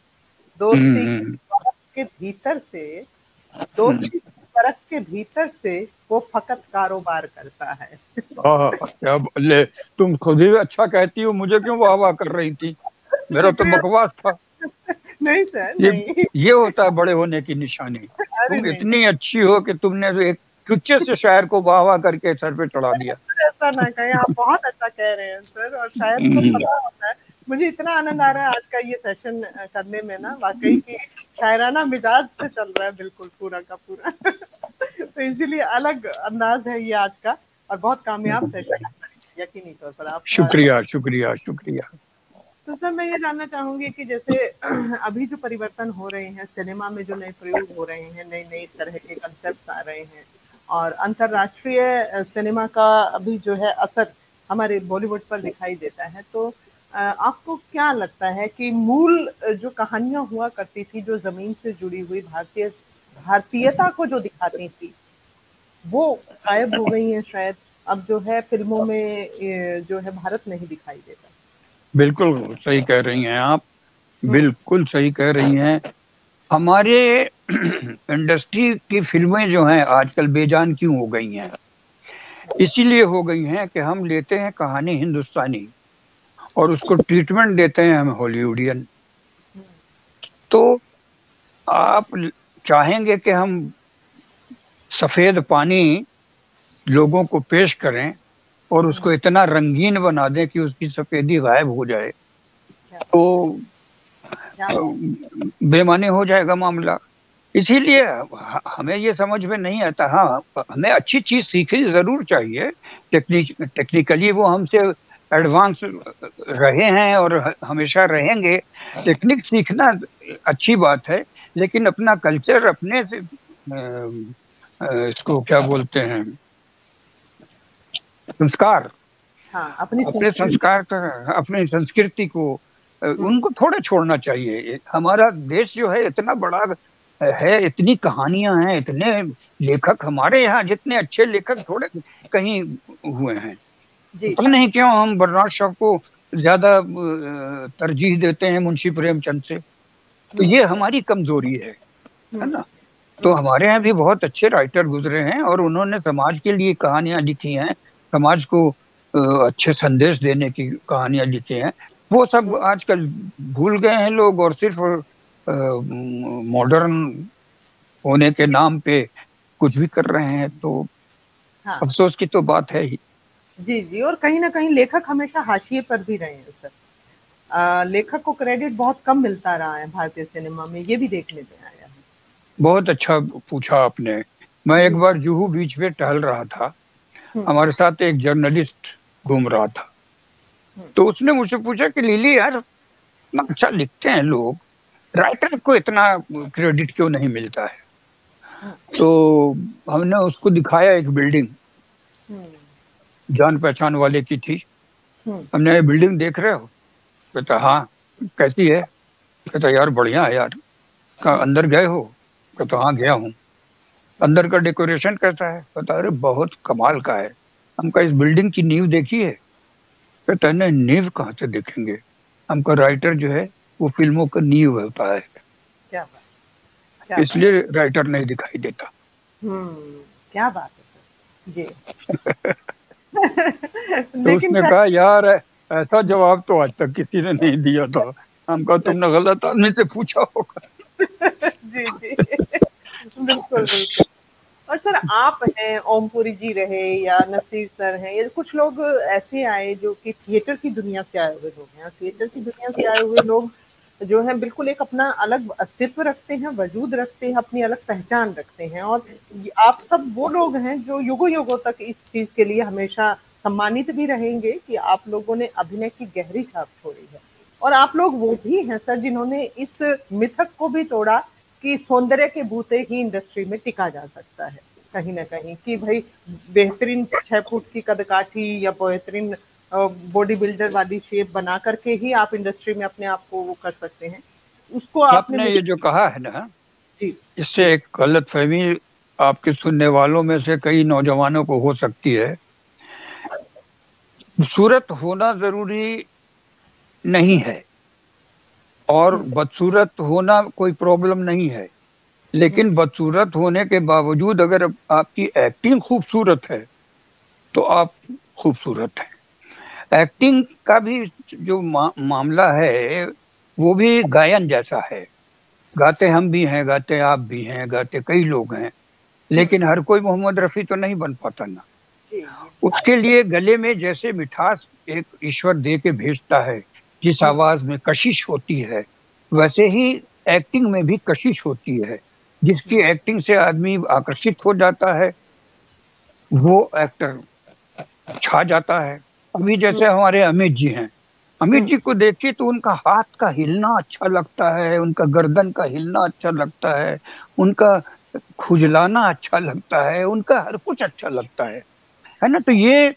दोस्ती की परख के भीतर से, दोस्ती की परख के भीतर से वो फकत कारोबार करता है। क्या ले, तुम खुद ही अच्छा कहती हो, मुझे क्यों वाह वाह कर रही थी? मेरा तो बकवास था। नहीं सर, ये नहीं। ये होता है बड़े होने की निशानी। अरे तुम नहीं, इतनी अच्छी हो कि तुमने तो एक चुच्चे से शायर को वाह वाह करके सर पे चढ़ा दिया। ऐसा ना कहें, आप बहुत अच्छा कह रहे हैं सर, और शायद को पता होता है। मुझे इतना आनंद आ रहा है आज का ये सेशन करने में ना, वाकई की शायराना मिजाज से चल रहा है बिल्कुल पूरा का पूरा। तो इसीलिए अलग अंदाज है ये आज का, और बहुत कामयाब सेशन है यकीनी तौर पर। आप शुक्रिया शुक्रिया शुक्रिया। तो सर मैं ये जानना चाहूंगी कि जैसे अभी जो परिवर्तन हो रहे हैं सिनेमा में, जो नए प्रयोग हो रहे हैं, नए नए तरह के कंसेप्ट आ रहे हैं, और अंतर्राष्ट्रीय सिनेमा का अभी जो है असर हमारे बॉलीवुड पर दिखाई देता है, तो आपको क्या लगता है कि मूल जो कहानियां हुआ करती थी, जो जमीन से जुड़ी हुई भारतीयता को जो दिखाती थी, वो गायब हो गई है शायद? अब जो है फिल्मों में जो है भारत नहीं दिखाई देता। बिल्कुल सही कह रही हैं आप, हम्म, बिल्कुल सही कह रही हैं। हमारे इंडस्ट्री की फिल्में जो हैं आजकल बेजान क्यों हो गई हैं? इसीलिए हो गई हैं कि हम लेते हैं कहानी हिंदुस्तानी और उसको ट्रीटमेंट देते हैं हम हॉलीवुडियन। तो आप चाहेंगे कि हम सफेद पानी लोगों को पेश करें और उसको इतना रंगीन बना दें कि उसकी सफेदी गायब हो जाए, तो बेमानी हो जाएगा मामला। इसीलिए हमें ये समझ में नहीं आता। हाँ, हमें अच्छी चीज सीखनी जरूर चाहिए। टेक्निकली वो हमसे एडवांस रहे हैं और हमेशा रहेंगे। टेक्निक सीखना अच्छी बात है, लेकिन अपना कल्चर, अपने से इसको क्या बोलते हैं, संस्कार, हाँ, अपनी अपने संस्कृति। संस्कार का, अपनी संस्कृति को उनको थोड़ा छोड़ना चाहिए। हमारा देश जो है इतना बड़ा है, इतनी कहानियां हैं, इतने लेखक हमारे यहाँ जितने अच्छे लेखक थोड़े कहीं हुए हैं। जी, पता नहीं क्यों हम बर्नाड शॉ को ज्यादा तरजीह देते हैं मुंशी प्रेमचंद से। तो ये हमारी कमजोरी है ना? तो हमारे यहाँ भी बहुत अच्छे राइटर गुजरे हैं और उन्होंने समाज के लिए कहानियां लिखी हैं, समाज को अच्छे संदेश देने की कहानियां लिखी हैं। वो सब आजकल भूल गए हैं लोग और सिर्फ मॉडर्न होने के नाम पे कुछ भी कर रहे हैं। तो हाँ, अफसोस की तो बात है ही। जी, जी, और कहीं न कहीं लेखक हमेशा हाशिए पर भी रहे हैं सर। लेखक को क्रेडिट बहुत कम मिलता रहा है भारतीय सिनेमा में, ये भी देखने में आया है। बहुत अच्छा पूछा आपने। मैं एक जी। बार जुहू बीच पे टहल रहा था, हुँ, हमारे साथ एक जर्नलिस्ट घूम रहा था। हुँ, तो उसने मुझसे पूछा कि लिली यार, इतना अच्छा लिखते हैं लोग, राइटर को इतना क्रेडिट क्यों नहीं मिलता है? हुँ, तो हमने उसको दिखाया एक बिल्डिंग, हुँ, जान पहचान वाले की थी। हुँ, हमने, ये बिल्डिंग देख रहे हो? कहता हाँ। कैसी है? कहता यार बढ़िया है यार। कहा हुँ, अंदर गए हो? कहता हाँ गया हूँ। अंदर का डेकोरेशन कैसा है? कहता अरे बहुत कमाल का है। हमका इस बिल्डिंग की नींव देखी है? कहता नहीं, नींव कहाँ से देखेंगे, हमका राइटर जो है वो फिल्मों का नींव होता है, क्या बात! क्या बात! इसलिए राइटर नहीं दिखाई देता। क्या बात है सर! जी। तो लेकिन उसने सर, कहा यार ऐसा जवाब तो आज तक किसी ने नहीं दिया था। हम कहा तुमने गलत आदमी से पूछा होगा। जी, जी। बिल्कुल, बिल्कुल। और सर आप हैं, ओमपुरी जी रहे या नसीर सर हैं, या कुछ लोग ऐसे आए जो कि थिएटर की दुनिया से आए हुए लोग हैं, और थिएटर की दुनिया से आए हुए लोग जो हैं बिल्कुल एक अपना अलग अस्तित्व रखते हैं, वजूद रखते हैं, अपनी अलग पहचान रखते हैं, और आप सब वो लोग हैं जो युगों युगों तक इस चीज के लिए हमेशा सम्मानित भी रहेंगे कि आप लोगों ने अभिनय की गहरी छाप छोड़ी है। और आप लोग वो भी हैं सर जिन्होंने इस मिथक को भी तोड़ा कि सौंदर्य के बूते ही इंडस्ट्री में टिका जा सकता है, कहीं ना कहीं, कि भाई बेहतरीन 6 फुट की कदकाठी या बेहतरीन बॉडी बिल्डर वाली शेप बना करके ही आप इंडस्ट्री में अपने आप को वो कर सकते हैं, उसको आपने आपने ये जो कहा है ना, जी, इससे एक गलतफहमी आपके सुनने वालों में से कई नौजवानों को हो सकती है खूबसूरत होना जरूरी नहीं है और बदसूरत होना कोई प्रॉब्लम नहीं है, लेकिन बदसूरत होने के बावजूद अगर आपकी एक्टिंग खूबसूरत है तो आप खूबसूरत हैं। एक्टिंग का भी जो मामला है वो भी गायन जैसा है। गाते हम भी हैं, गाते आप भी हैं, गाते कई लोग हैं, लेकिन हर कोई मोहम्मद रफी तो नहीं बन पाता ना। उसके लिए गले में जैसे मिठास एक ईश्वर दे के भेजता है, जिस आवाज में कशिश होती है, वैसे ही एक्टिंग में भी कशिश होती है। जिसकी एक्टिंग से आदमी आकर्षित हो जाता है वो एक्टर छा जाता है। अभी जैसे हमारे अमित जी हैं, अमित जी को देखिए तो उनका हाथ का हिलना अच्छा लगता है, उनका गर्दन का हिलना अच्छा लगता है, उनका खुजलाना अच्छा लगता है, उनका हर कुछ अच्छा लगता है ना। तो ये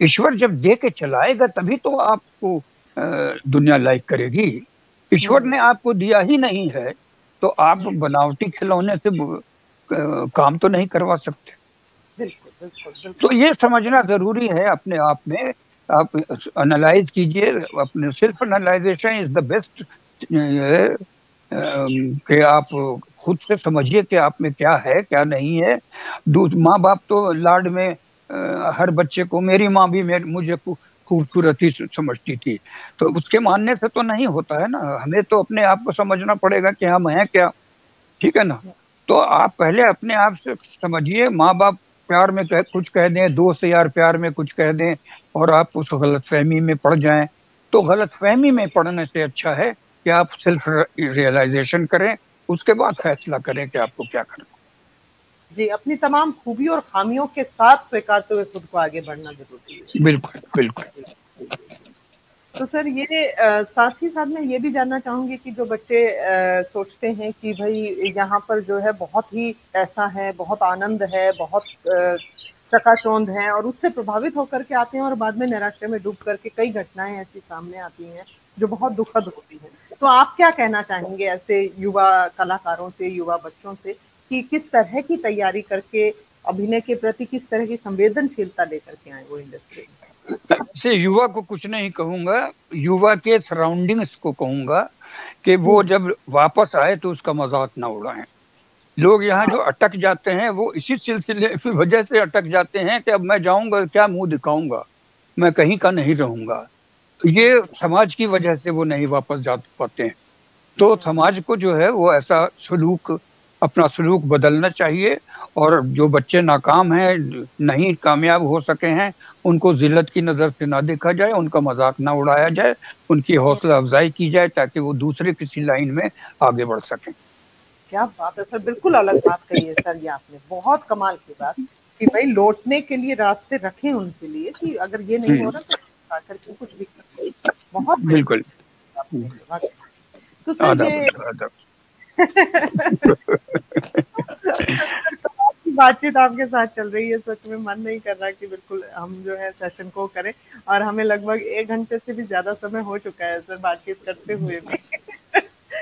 ईश्वर जब दे के चलाएगा तभी तो आपको दुनिया लाइक करेगी। ईश्वर ने आपको दिया ही नहीं है तो आप बनावटी खिलौने से काम तो नहीं करवा सकते। बिल्कुल बिल्कुल बिल्कुल। तो ये समझना जरूरी है अपने आप में। आप एनालाइज कीजिए, अपने self analysation is the best, कि आप खुद से समझिए कि आप में क्या है क्या नहीं है। माँ बाप तो लाड में हर बच्चे को, मेरी माँ भी मुझे खूबसूरत ही समझती थी, तो उसके मानने से तो नहीं होता है ना। हमें तो अपने आप को समझना पड़ेगा कि हम हैं क्या, ठीक है ना। तो आप पहले अपने आप से समझिए। माँ बाप प्यार में कुछ कह दें, दोस्त यार प्यार में कुछ कह दें और आप उस गलतफहमी में पड़ जाएं, तो गलतफहमी में पड़ने से अच्छा है कि आप सेल्फ रियलाइजेशन करें, उसके बाद फैसला करें कि आपको क्या करना। जी, अपनी तमाम खूबी और खामियों के साथ स्वीकारते हुए खुद को आगे बढ़ना जरूरी है। बिल्कुल बिल्कुल। तो सर ये साथ ही साथ मैं ये भी जानना चाहूंगी कि जो बच्चे सोचते हैं कि भाई यहाँ पर जो है बहुत ही ऐसा है, बहुत आनंद है, बहुत चकाचौंध है और उससे प्रभावित होकर के आते हैं और बाद में निराशा में डूब करके कई घटनाएं ऐसी सामने आती हैं जो बहुत दुखद होती हैं। तो आप क्या कहना चाहेंगे ऐसे युवा कलाकारों से, युवा बच्चों से कि किस तरह की तैयारी करके अभिनय के प्रति किस तरह की संवेदनशीलता लेकर के आए वो इंडस्ट्री में? से युवा को कुछ नहीं कहूंगा, युवा के सराउंडिंग्स को कहूंगा कि वो जब वापस आए तो उसका मजाक ना उड़ाएं। लोग यहाँ जो अटक जाते हैं वो इसी सिलसिले की वजह से अटक जाते हैं कि अब मैं जाऊंगा क्या मुंह दिखाऊंगा, मैं कहीं का नहीं रहूंगा। तो ये समाज की वजह से वो नहीं वापस जा पाते हैं। तो समाज को जो है वो ऐसा सलूक, अपना सलूक बदलना चाहिए। और जो बच्चे नाकाम हैं, नहीं कामयाब हो सके हैं, उनको जिल्लत की नज़र से ना देखा जाए, उनका मजाक ना उड़ाया जाए, उनकी हौसला अफजाई की जाए ताकि वो दूसरे किसी लाइन में आगे बढ़ सकें। क्या बात है सर, बिल्कुल अलग बात कही है सर, ये आपने बहुत कमाल की बात कि भाई लौटने के लिए रास्ते रखें उनके लिए कि अगर ये नहीं हो रहा तो आकर के कुछ भी कर, बहुत बिल्कुल। तो सर ये बातचीत आपके साथ चल रही है, सच में मन नहीं कर रहा कि बिल्कुल हम जो है सेशन को करें और हमें लगभग 1 घंटे से भी ज्यादा समय हो चुका है सर बातचीत करते हुए भी।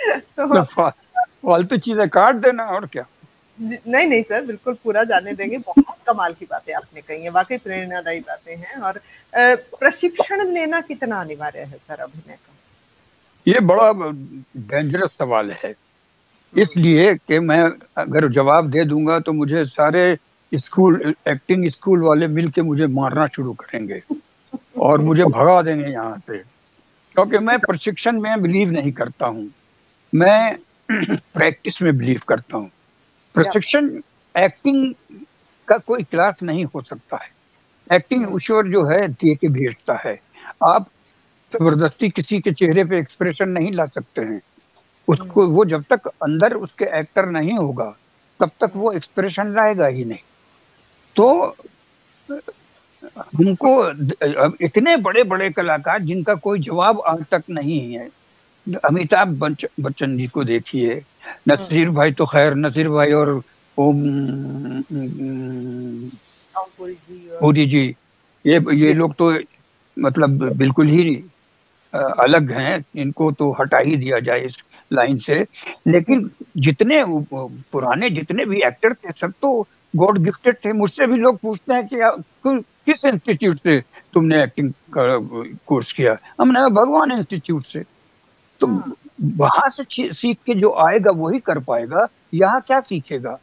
तो फालतू चीजें काट देना और क्या। नहीं नहीं सर, बिल्कुल पूरा जाने देंगे। बहुत कमाल की बातें आपने कही है, वाकई प्रेरणादायी बातें हैं। और प्रशिक्षण लेना कितना अनिवार्य है सर अभिनय का? ये बड़ा डेंजरस सवाल है, इसलिए कि मैं अगर जवाब दे दूंगा तो मुझे सारे स्कूल, एक्टिंग स्कूल वाले मिलके मुझे मारना शुरू करेंगे और मुझे भगा देंगे यहाँ से, क्योंकि मैं प्रशिक्षण में बिलीव नहीं करता हूँ, मैं प्रैक्टिस में बिलीव करता हूँ। प्रशिक्षण एक्टिंग का कोई क्लास नहीं हो सकता है। एक्टिंग ईश्वर जो है दे के भेजता है। आप जबरदस्ती किसी के चेहरे पे एक्सप्रेशन नहीं ला सकते हैं। उसको वो जब तक अंदर उसके एक्टर नहीं होगा तब तक वो एक्सप्रेशन लाएगा ही नहीं। तो हमको इतने बड़े बड़े कलाकार जिनका कोई जवाब आज तक नहीं है, अमिताभ बच्चन जी को देखिए, नसीर भाई तो खैर, नसीर भाई और पुरी जी, ये लोग तो मतलब बिल्कुल ही अलग हैं, इनको तो हटा ही दिया जाए इस लाइन से। लेकिन जितने पुराने जितने भी एक्टर थे सब तो गॉड गिफ्टेड थे। मुझसे भी लोग पूछते हैं कि किस इंस्टीट्यूट से तुमने एक्टिंग का कोर्स किया। हमने कहा भगवान इंस्टीट्यूट से। तो हाँ। वहां से सीख के जो आएगा वही कर पाएगा, यहाँ क्या सीखेगा?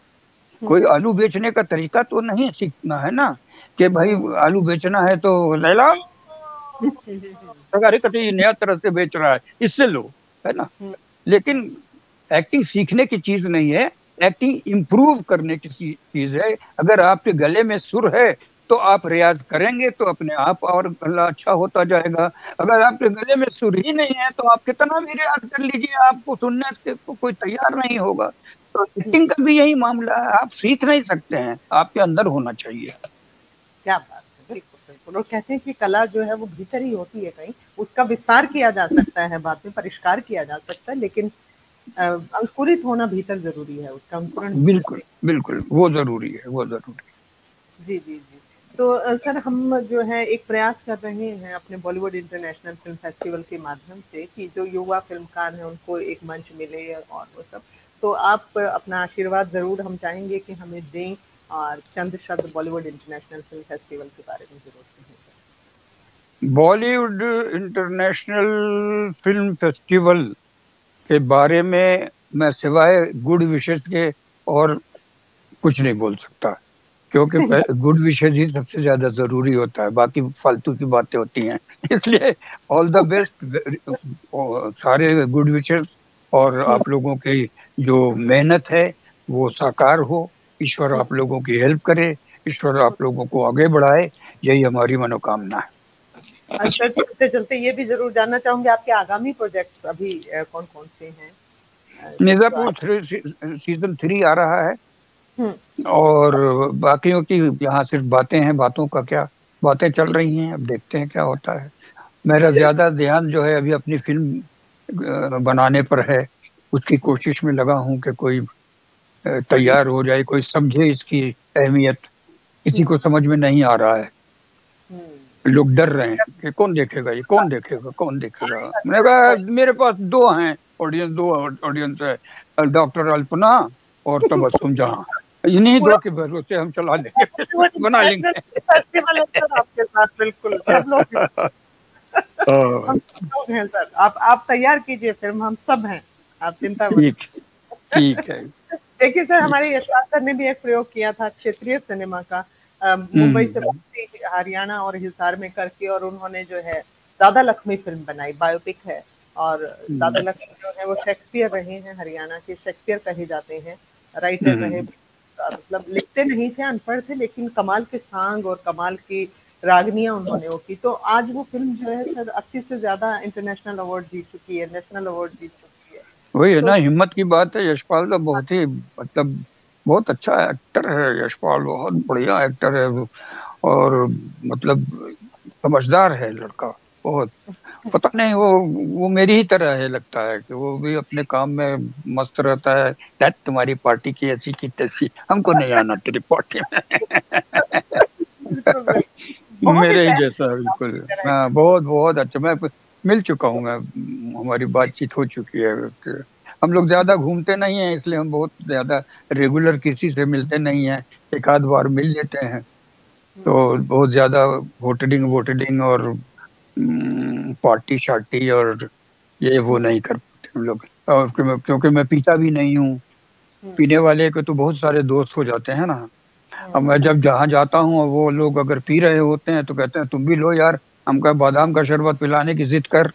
कोई आलू बेचने का तरीका तो नहीं सीखना है ना, कि भाई आलू बेचना है तो ले लो, अरे कभी नया तरह से बेच रहा है इससे लो, है ना। लेकिन एक्टिंग सीखने की चीज नहीं है, एक्टिंग इम्प्रूव करने की चीज है। अगर आपके गले में सुर है तो आप रियाज करेंगे तो अपने आप और गला अच्छा होता जाएगा। अगर आपके गले में सुर ही नहीं है तो आप कितना भी रियाज कर लीजिए, आपको सुनने के को कोई तैयार नहीं होगा। तो एक्टिंग का भी यही मामला है, आप सीख नहीं सकते हैं, आपके अंदर होना चाहिए। क्या बात है, बिल्कुल बिल्कुल। और कहते हैं कि कला जो है वो भीतर ही होती है, कहीं उसका विस्तार किया जा सकता है, बाद में परिष्कार किया जा सकता है, लेकिन अंकुरित होना भीतर जरूरी है, उसका अंकुरण भीतर बिल्कुल से। बिल्कुल, वो जरूरी है, वो जरूरी जी जी जी। तो सर हम जो है एक प्रयास कर रहे हैं अपने बॉलीवुड इंटरनेशनल फिल्म फेस्टिवल के माध्यम से कि जो युवा फिल्मकार हैं उनको एक मंच मिले और वो सब। तो आप अपना आशीर्वाद जरूर हम चाहेंगे कि हमें दें, और चंद शब्द बॉलीवुड इंटरनेशनल फिल्म फेस्टिवल के बारे में जरूर कहें है। बॉलीवुड इंटरनेशनल फिल्म फेस्टिवल के बारे में मैं सिवाय गुड विशेष के और कुछ नहीं बोल सकता, क्योंकि सर। गुड विशेष ही सबसे ज्यादा जरूरी होता है, बाकी फालतू की बातें होती हैं। इसलिए ऑल द बेस्ट, सारे गुड विशेष, और आप लोगों की जो मेहनत है वो साकार हो। ईश्वर आप लोगों की हेल्प करे, ईश्वर आप लोगों को आगे बढ़ाए, यही हमारी मनोकामना है। सर चलते चलते ये भी जरूर जानना चाहूंगे आपके आगामी प्रोजेक्ट्स अभी कौन कौन से हैं? जो मिर्जापुर सीजन 3 आ रहा है, हम्म। और बाकियों की यहाँ सिर्फ बातें हैं, बातों का क्या, बातें चल रही हैं, अब देखते हैं क्या होता है। मेरा ज्यादा ध्यान जो है अभी अपनी फिल्म बनाने पर है, उसकी कोशिश में लगा हूं कि कोई तैयार हो जाए, कोई समझे इसकी अहमियत। किसी को समझ में नहीं आ रहा है, हम्म। लोग डर रहे हैं कि कौन देखेगा, ये कौन देखेगा, कौन देखेगा। मैंने कहा मेरे पास दो हैं ऑडियंस, दो ऑडियंस है, डॉक्टर अल्पना और तबस्सुम जहां, इन्हीं पूरा दो के भरोसे हम चला लेंगे, बॉलीवुड बना इंटरनेशनल लेंगे। फेस्टिवल है सर आपके साथ, बिल्कुल सब लोग, हम सब लोग हैं सर। आप तैयार कीजिए फिल्म, हम सब हैं, आप चिंता मत। ठीक, ठीक है। देखिए सर, हमारे यशपाल सर ने भी एक प्रयोग किया था क्षेत्रीय सिनेमा का, मुंबई से हम्म वापसी हरियाणा और हिसार में करके, और उन्होंने जो है दादा लक्ष्मी फिल्म बनाई, बायोपिक है। और दादा हम्म लक्ष्मी जो है वो शेक्सपियर रहे हैं, हरियाणा के शेक्सपियर कहे जाते हैं, राइटर रहे। हम्म मतलब लिखते नहीं थे, अनपढ़ थे, लेकिन कमाल के सांग और कमाल की रागनियां उन्होंने वो की। तो आज वो फिल्म जो है सर 80 से ज्यादा इंटरनेशनल अवार्ड जीत चुकी है, नेशनल अवार्ड जीत चुकी है। वही है तो ना, हिम्मत की बात है। यशपाल तो बहुत ही, मतलब बहुत अच्छा एक्टर है यशपाल, बहुत बढ़िया एक्टर है और मतलब समझदार है लड़का बहुत। पता नहीं, वो मेरी ही तरह है, लगता है कि वो भी अपने काम में मस्त रहता है। दैट तुम्हारी पार्टी की ऐसी की तैसी, हमको नहीं आना तेरी पार्टी में। बिल्कुल बिल्कुल, बहुत ही मेरे ही जैसा है, बिल्कुल। प्यारा हाँ, बहुत बहुत अच्छा। मैं मिल चुका हूँ, मैं, हमारी बातचीत हो चुकी है। हम लोग ज्यादा घूमते नहीं हैं, इसलिए हम बहुत ज्यादा रेगुलर किसी से मिलते नहीं हैं, एक आध बार मिल लेते हैं। तो बहुत ज्यादा होटलिंग वोटलिंग और पार्टी शार्टी और ये वो नहीं कर पाते हम लोग। और क्योंकि मैं पीता भी नहीं हूँ, पीने वाले के तो बहुत सारे दोस्त हो जाते हैं ना। अब मैं जब जहाँ जाता हूँ और वो लोग अगर पी रहे होते हैं तो कहते हैं तुम भी लो यार, हमका बादाम का शरबत पिलाने की जिद कर,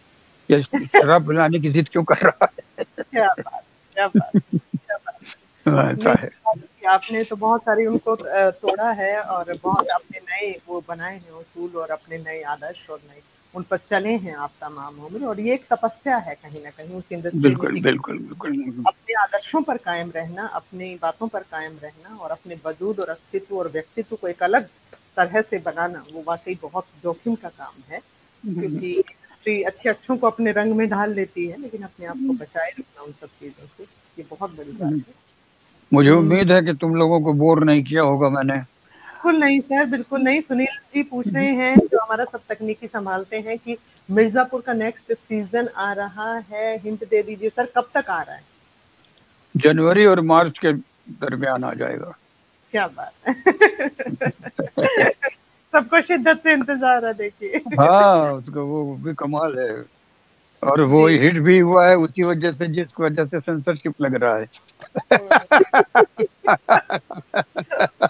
या शराब पिलाने की जिद क्यों कर रहा क्या बात, क्या बात, क्या बात। है। ऐसा नहीं, है। आपने तो बहुत सारी उनको तोड़ा है, और बहुत अपने नए वो बनाए हैं उसूल, और अपने नए आदर्श और नए उन पर चले हैं आप तमाम उम्र। और ये एक तपस्या है कहीं ना कहीं उस इंडस्ट्री में बिल्कुल कि बिल्कुल बिल्कुल। अपने आदर्शों पर कायम रहना, अपनी बातों पर कायम रहना, और अपने वजूद और अस्तित्व और व्यक्तित्व को एक अलग तरह से बनाना, वो वाकई बहुत जोखिम का काम है। क्योंकि इंडस्ट्री अच्छे अच्छों को अपने रंग में ढाल लेती है, लेकिन अपने आप को बचाए रखना उन सब चीजों से, ये बहुत बड़ी बात है। मुझे हम्म, उम्मीद है कि तुम लोगों को बोर नहीं किया होगा मैंने। बिल्कुल नहीं सर, बिल्कुल नहीं। सुनील जी पूछ रहे हैं, जो हमारा सब तकनीकी संभालते हैं, कि मिर्जापुर का नेक्स्ट सीजन आ रहा है, हिंट दे दीजिए सर, कब तक आ रहा है? जनवरी और मार्च के दरमियान आ जाएगा। क्या बात है। सबको शिद्दत से इंतजार है देखिए। हाँ, उसका वो भी कमाल है। और वो जी। हिट भी हुआ है उसी वजह से, जिस वजह से सेंसरशिप लग रहा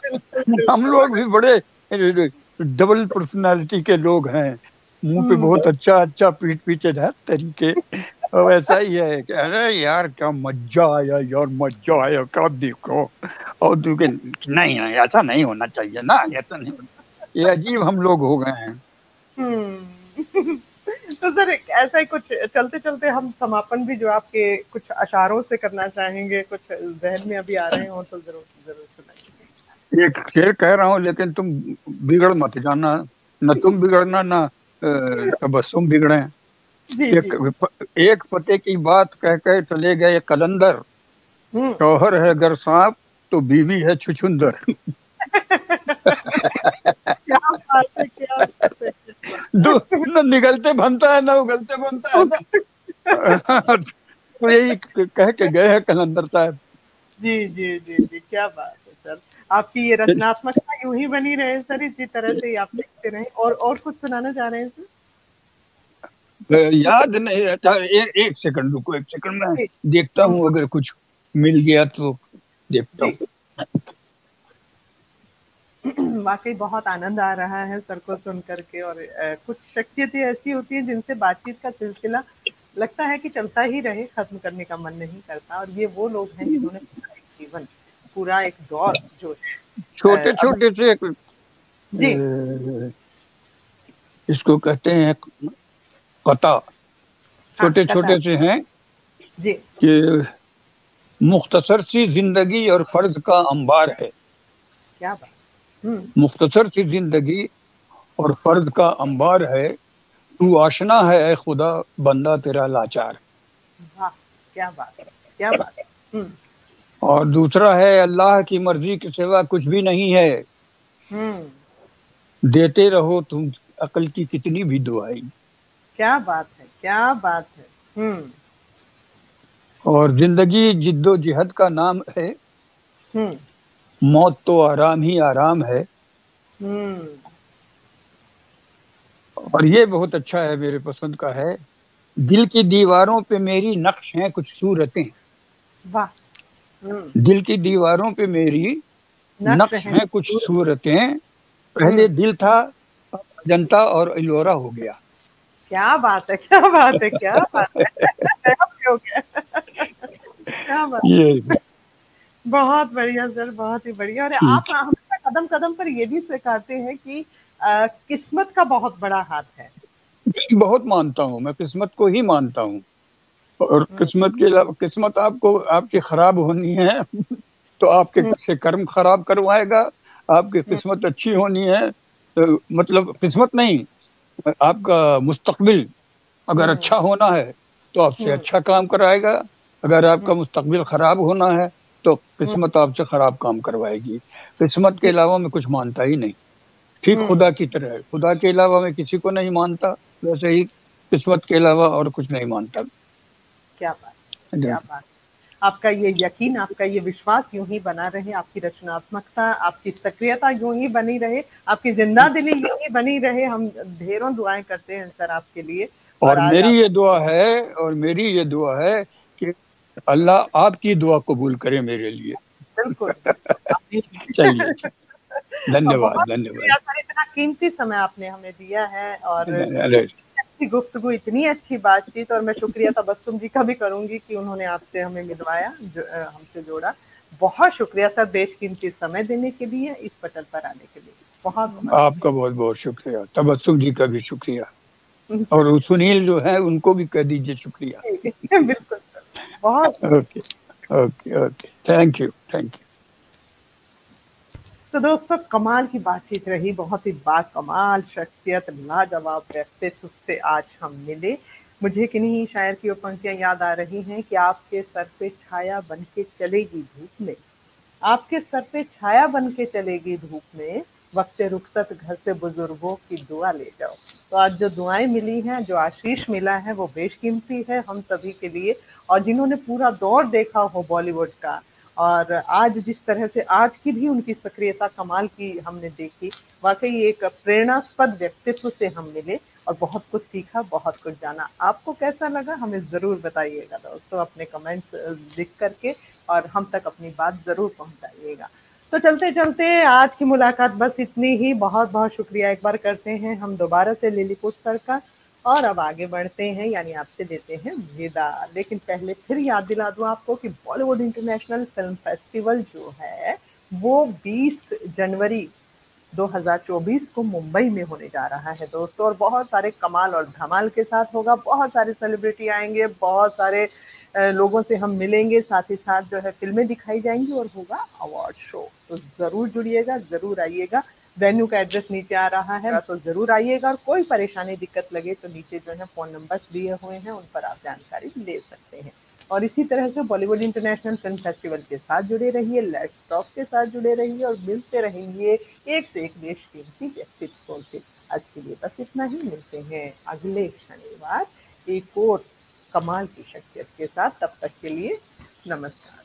बिल्कुल, है। हम बिल्कुल। लोग भी बड़े डबल पर्सनालिटी के लोग हैं। मुंह पे हुँ, बहुत अच्छा अच्छा, पीठ पीछे है तरीके। और ऐसा ही है कि अरे यार क्या मजा आया यार, मजा आया, क्या देखो। और दूसरे, नहीं नहीं ऐसा नहीं होना चाहिए ना, ऐसा नहीं होना। ये अजीब हम लोग हो गए हैं। हुँ। तो सर ऐसा ही कुछ चलते-चलते हम समापन भी जो आपके कुछ अशारों से करना चाहेंगे, कुछ ज़हन में अभी आ रहे हों तो ज़रूर ज़रूर सुनाइए। एक शेर कह रहा हूँ, लेकिन तुम बिगड़ मत जाना। न तुम बिगड़ना, न तबस्सुम बिगड़े। जी, एक जी। एक पते की बात कह के चले गए कलंदर। हुँ। शौहर है गर सांप, तो बीवी है छुछुंदर। क्या बात है, क्या बात है, क्या दो, बात है। न निगलते बनता है, न उगलते बनता है ना। तो यही कह के गए हैं कलंदर साहब। जी, जी, जी, जी, क्या बात है सर। आपकी ये रचनात्मकता यूँ ही बनी रहे सर, इसी तरह से ही आप लिखते रहें और कुछ सुनाना चाह रहे हैं सर? याद नहीं रहता। एक सेकंड रुको, एक सेकंड में जी, देखता हम हूँ, अगर कुछ मिल गया तो देखता जी। हूँ। वाक़ई बहुत आनंद आ रहा है सर को सुन कर के और कुछ शख्सियतें ऐसी होती हैं जिनसे बातचीत का सिलसिला लगता है कि चलता ही रहे, ख़त्म करने का मन नहीं करता और ये वो लोग हैं जिन्होंने पूरा एक जीवन, पूरा एक दौर जो छोटे अगर छोटे से जी, इसको कहते हैं कथा। हाँ, छोटे कथा छोटे से हैं जी, कि मुख्तसर सी जिंदगी और फर्ज का अंबार है। क्या बात! हुँ, मुख्तसर सी जिंदगी और फर्ज का अंबार है। तू आशना है ए खुदा, बंदा तेरा लाचार। वाह! क्या बात है, क्या बात है! हुँ, और दूसरा है, अल्लाह की मर्जी के सिवा कुछ भी नहीं है। हुँ, देते रहो तुम अकल की कितनी भी दुआई। क्या बात है, क्या बात है! हुँ, और जिंदगी जिद्दोजहद का नाम है। हुँ, मौत तो आराम ही आराम है। हुँ, और ये बहुत अच्छा है, मेरे पसंद का है। दिल की दीवारों पे मेरी नक्श हैं कुछ सूरतें। वाह! हुँ, दिल की दीवारों पे मेरी नक्श नक्श हैं हैं कुछ खूबसूरत सूरतें। हुँ। पहले दिल था, अब अजंता और इलोरा हो गया। क्या बात है! क्या बात है! क्या बात है! नया प्रयोग है। क्या बात ये बहुत बढ़िया सर, बहुत ही बढ़िया और आप ठीक हमेशा कदम-कदम पर ये भी स्वीकारते हैं कि किस्मत का बहुत बड़ा हाथ है। है। बहुत मानता हूँ, मैं किस्मत को ही मानता हूँ। और हुँ, किस्मत के अलावा, किस्मत आपको आपकी खराब होनी है तो आपके हुँ, से कर्म खराब करवाएगा। आपकी हुँ, किस्मत अच्छी होनी है तो, मतलब किस्मत नहीं, आपका मुस्तकबिल अगर हुँ, अच्छा होना है तो आपसे हुँ, अच्छा काम कराएगा। अगर हुँ, आपका मुस्तकबिल खराब होना है तो हुँ, किस्मत आपसे खराब काम करवाएगी। किस्मत के जी, अलावा मैं कुछ मानता ही नहीं। ठीक हुँ, खुदा की तरह है, खुदा के अलावा मैं किसी को नहीं मानता, वैसे ही किस्मत के अलावा और कुछ नहीं मानता। क्या बात! क्या बात! आपका ये यकीन, आपका ये विश्वास यूँ ही बना रहे, आपकी रचनात्मकता, आपकी सक्रियता यूँ ही बनी रहे, आपकी ज़िंदा-दिली यूँ ही बनी रहे। हम ढेरों दुआएँ करते हैं सर आपके लिए और और आज मेरी आप ये दुआ है, और मेरी ये दुआ है कि अल्लाह आपकी दुआ कबूल करे मेरे लिए। बिल्कुल, बिल्कुल, चलिए, आमीन। और धन्यवाद बहुत धन्यवाद। शुक्रिया सर, इतना कीमती समय आपने हमें दिया है और अरे, इतनी अच्छी गुफ्तगू, इतनी अच्छी बातचीत और मैं शुक्रिया तबस्सुम जी का भी करूँगी कि उन्होंने आपसे हमें मिलवाया, हमसे जोड़ा। बहुत शुक्रिया सर बेशकीमती समय देने के लिए, इस पटल पर आने के लिए। बहुत-बहुत आपका बहुत बहुत शुक्रिया, तबस्सुम जी का भी शुक्रिया। शुक्रिया। और सुनील जो है उनको भी कह दीजिए शुक्रिया। जी, बिल्कुल सर, बहुत okay okay okay, thank you thank you. तो दोस्तों कमाल की बातचीत रही, बहुत ही बाकमाल शख्सियत, लाजवाब व्यक्तित्व से आज हम मिले। मुझे किन्हीं शायर की वो पंक्तियाँ याद आ रही हैं कि आपके सर पे छाया बन के चलेगी धूप में, आपके सर पे छाया बन के चलेगी धूप में, वक़्त रुखसत घर से बुजुर्गों की दुआ ले जाओ। तो आज जो दुआएँ मिली हैं, जो आशीष मिला है वो बेशकीमती है हम सभी के लिए और जिन्होंने पूरा दौर देखा हो बॉलीवुड का और आज जिस तरह से आज की भी उनकी सक्रियता कमाल की हमने देखी, वाकई एक प्रेरणास्पद व्यक्तित्व से हम मिले और बहुत कुछ सीखा, बहुत कुछ जाना। आपको कैसा लगा हमें ज़रूर बताइएगा दोस्तों, अपने कमेंट्स लिख करके और हम तक अपनी बात ज़रूर पहुंचाइएगा। तो चलते चलते आज की मुलाकात बस इतनी ही। बहुत बहुत शुक्रिया एक बार करते हैं हम दोबारा से लिलीपुट सर का, और अब आगे बढ़ते हैं, यानी आपसे देते हैं विदा। लेकिन पहले फिर याद दिला दूं आपको कि बॉलीवुड इंटरनेशनल फिल्म फेस्टिवल जो है वो 20 जनवरी 2024 को मुंबई में होने जा रहा है दोस्तों, और बहुत सारे कमाल और धमाल के साथ होगा। बहुत सारे सेलिब्रिटी आएंगे, बहुत सारे लोगों से हम मिलेंगे, साथ ही साथ जो है फिल्में दिखाई जाएंगी और होगा अवार्ड शो। तो जरूर जुड़िएगा, जरूर आइएगा। वेन्यू का एड्रेस नीचे आ रहा है, तो जरूर आइएगा। और कोई परेशानी दिक्कत लगे तो नीचे जो है फोन नंबर्स दिए हुए हैं, उन पर आप जानकारी ले सकते हैं। और इसी तरह से बॉलीवुड इंटरनेशनल फिल्म फेस्टिवल के साथ जुड़े रहिए, लेट्स टॉक के साथ जुड़े रहिए और मिलते रहेंगे एक से एक देश कीमती व्यक्तित्वों से। आज के लिए बस इतना ही, मिलते हैं अगले शनिवार एक और कमाल की शख्सियत के साथ। तब तक के लिए नमस्कार।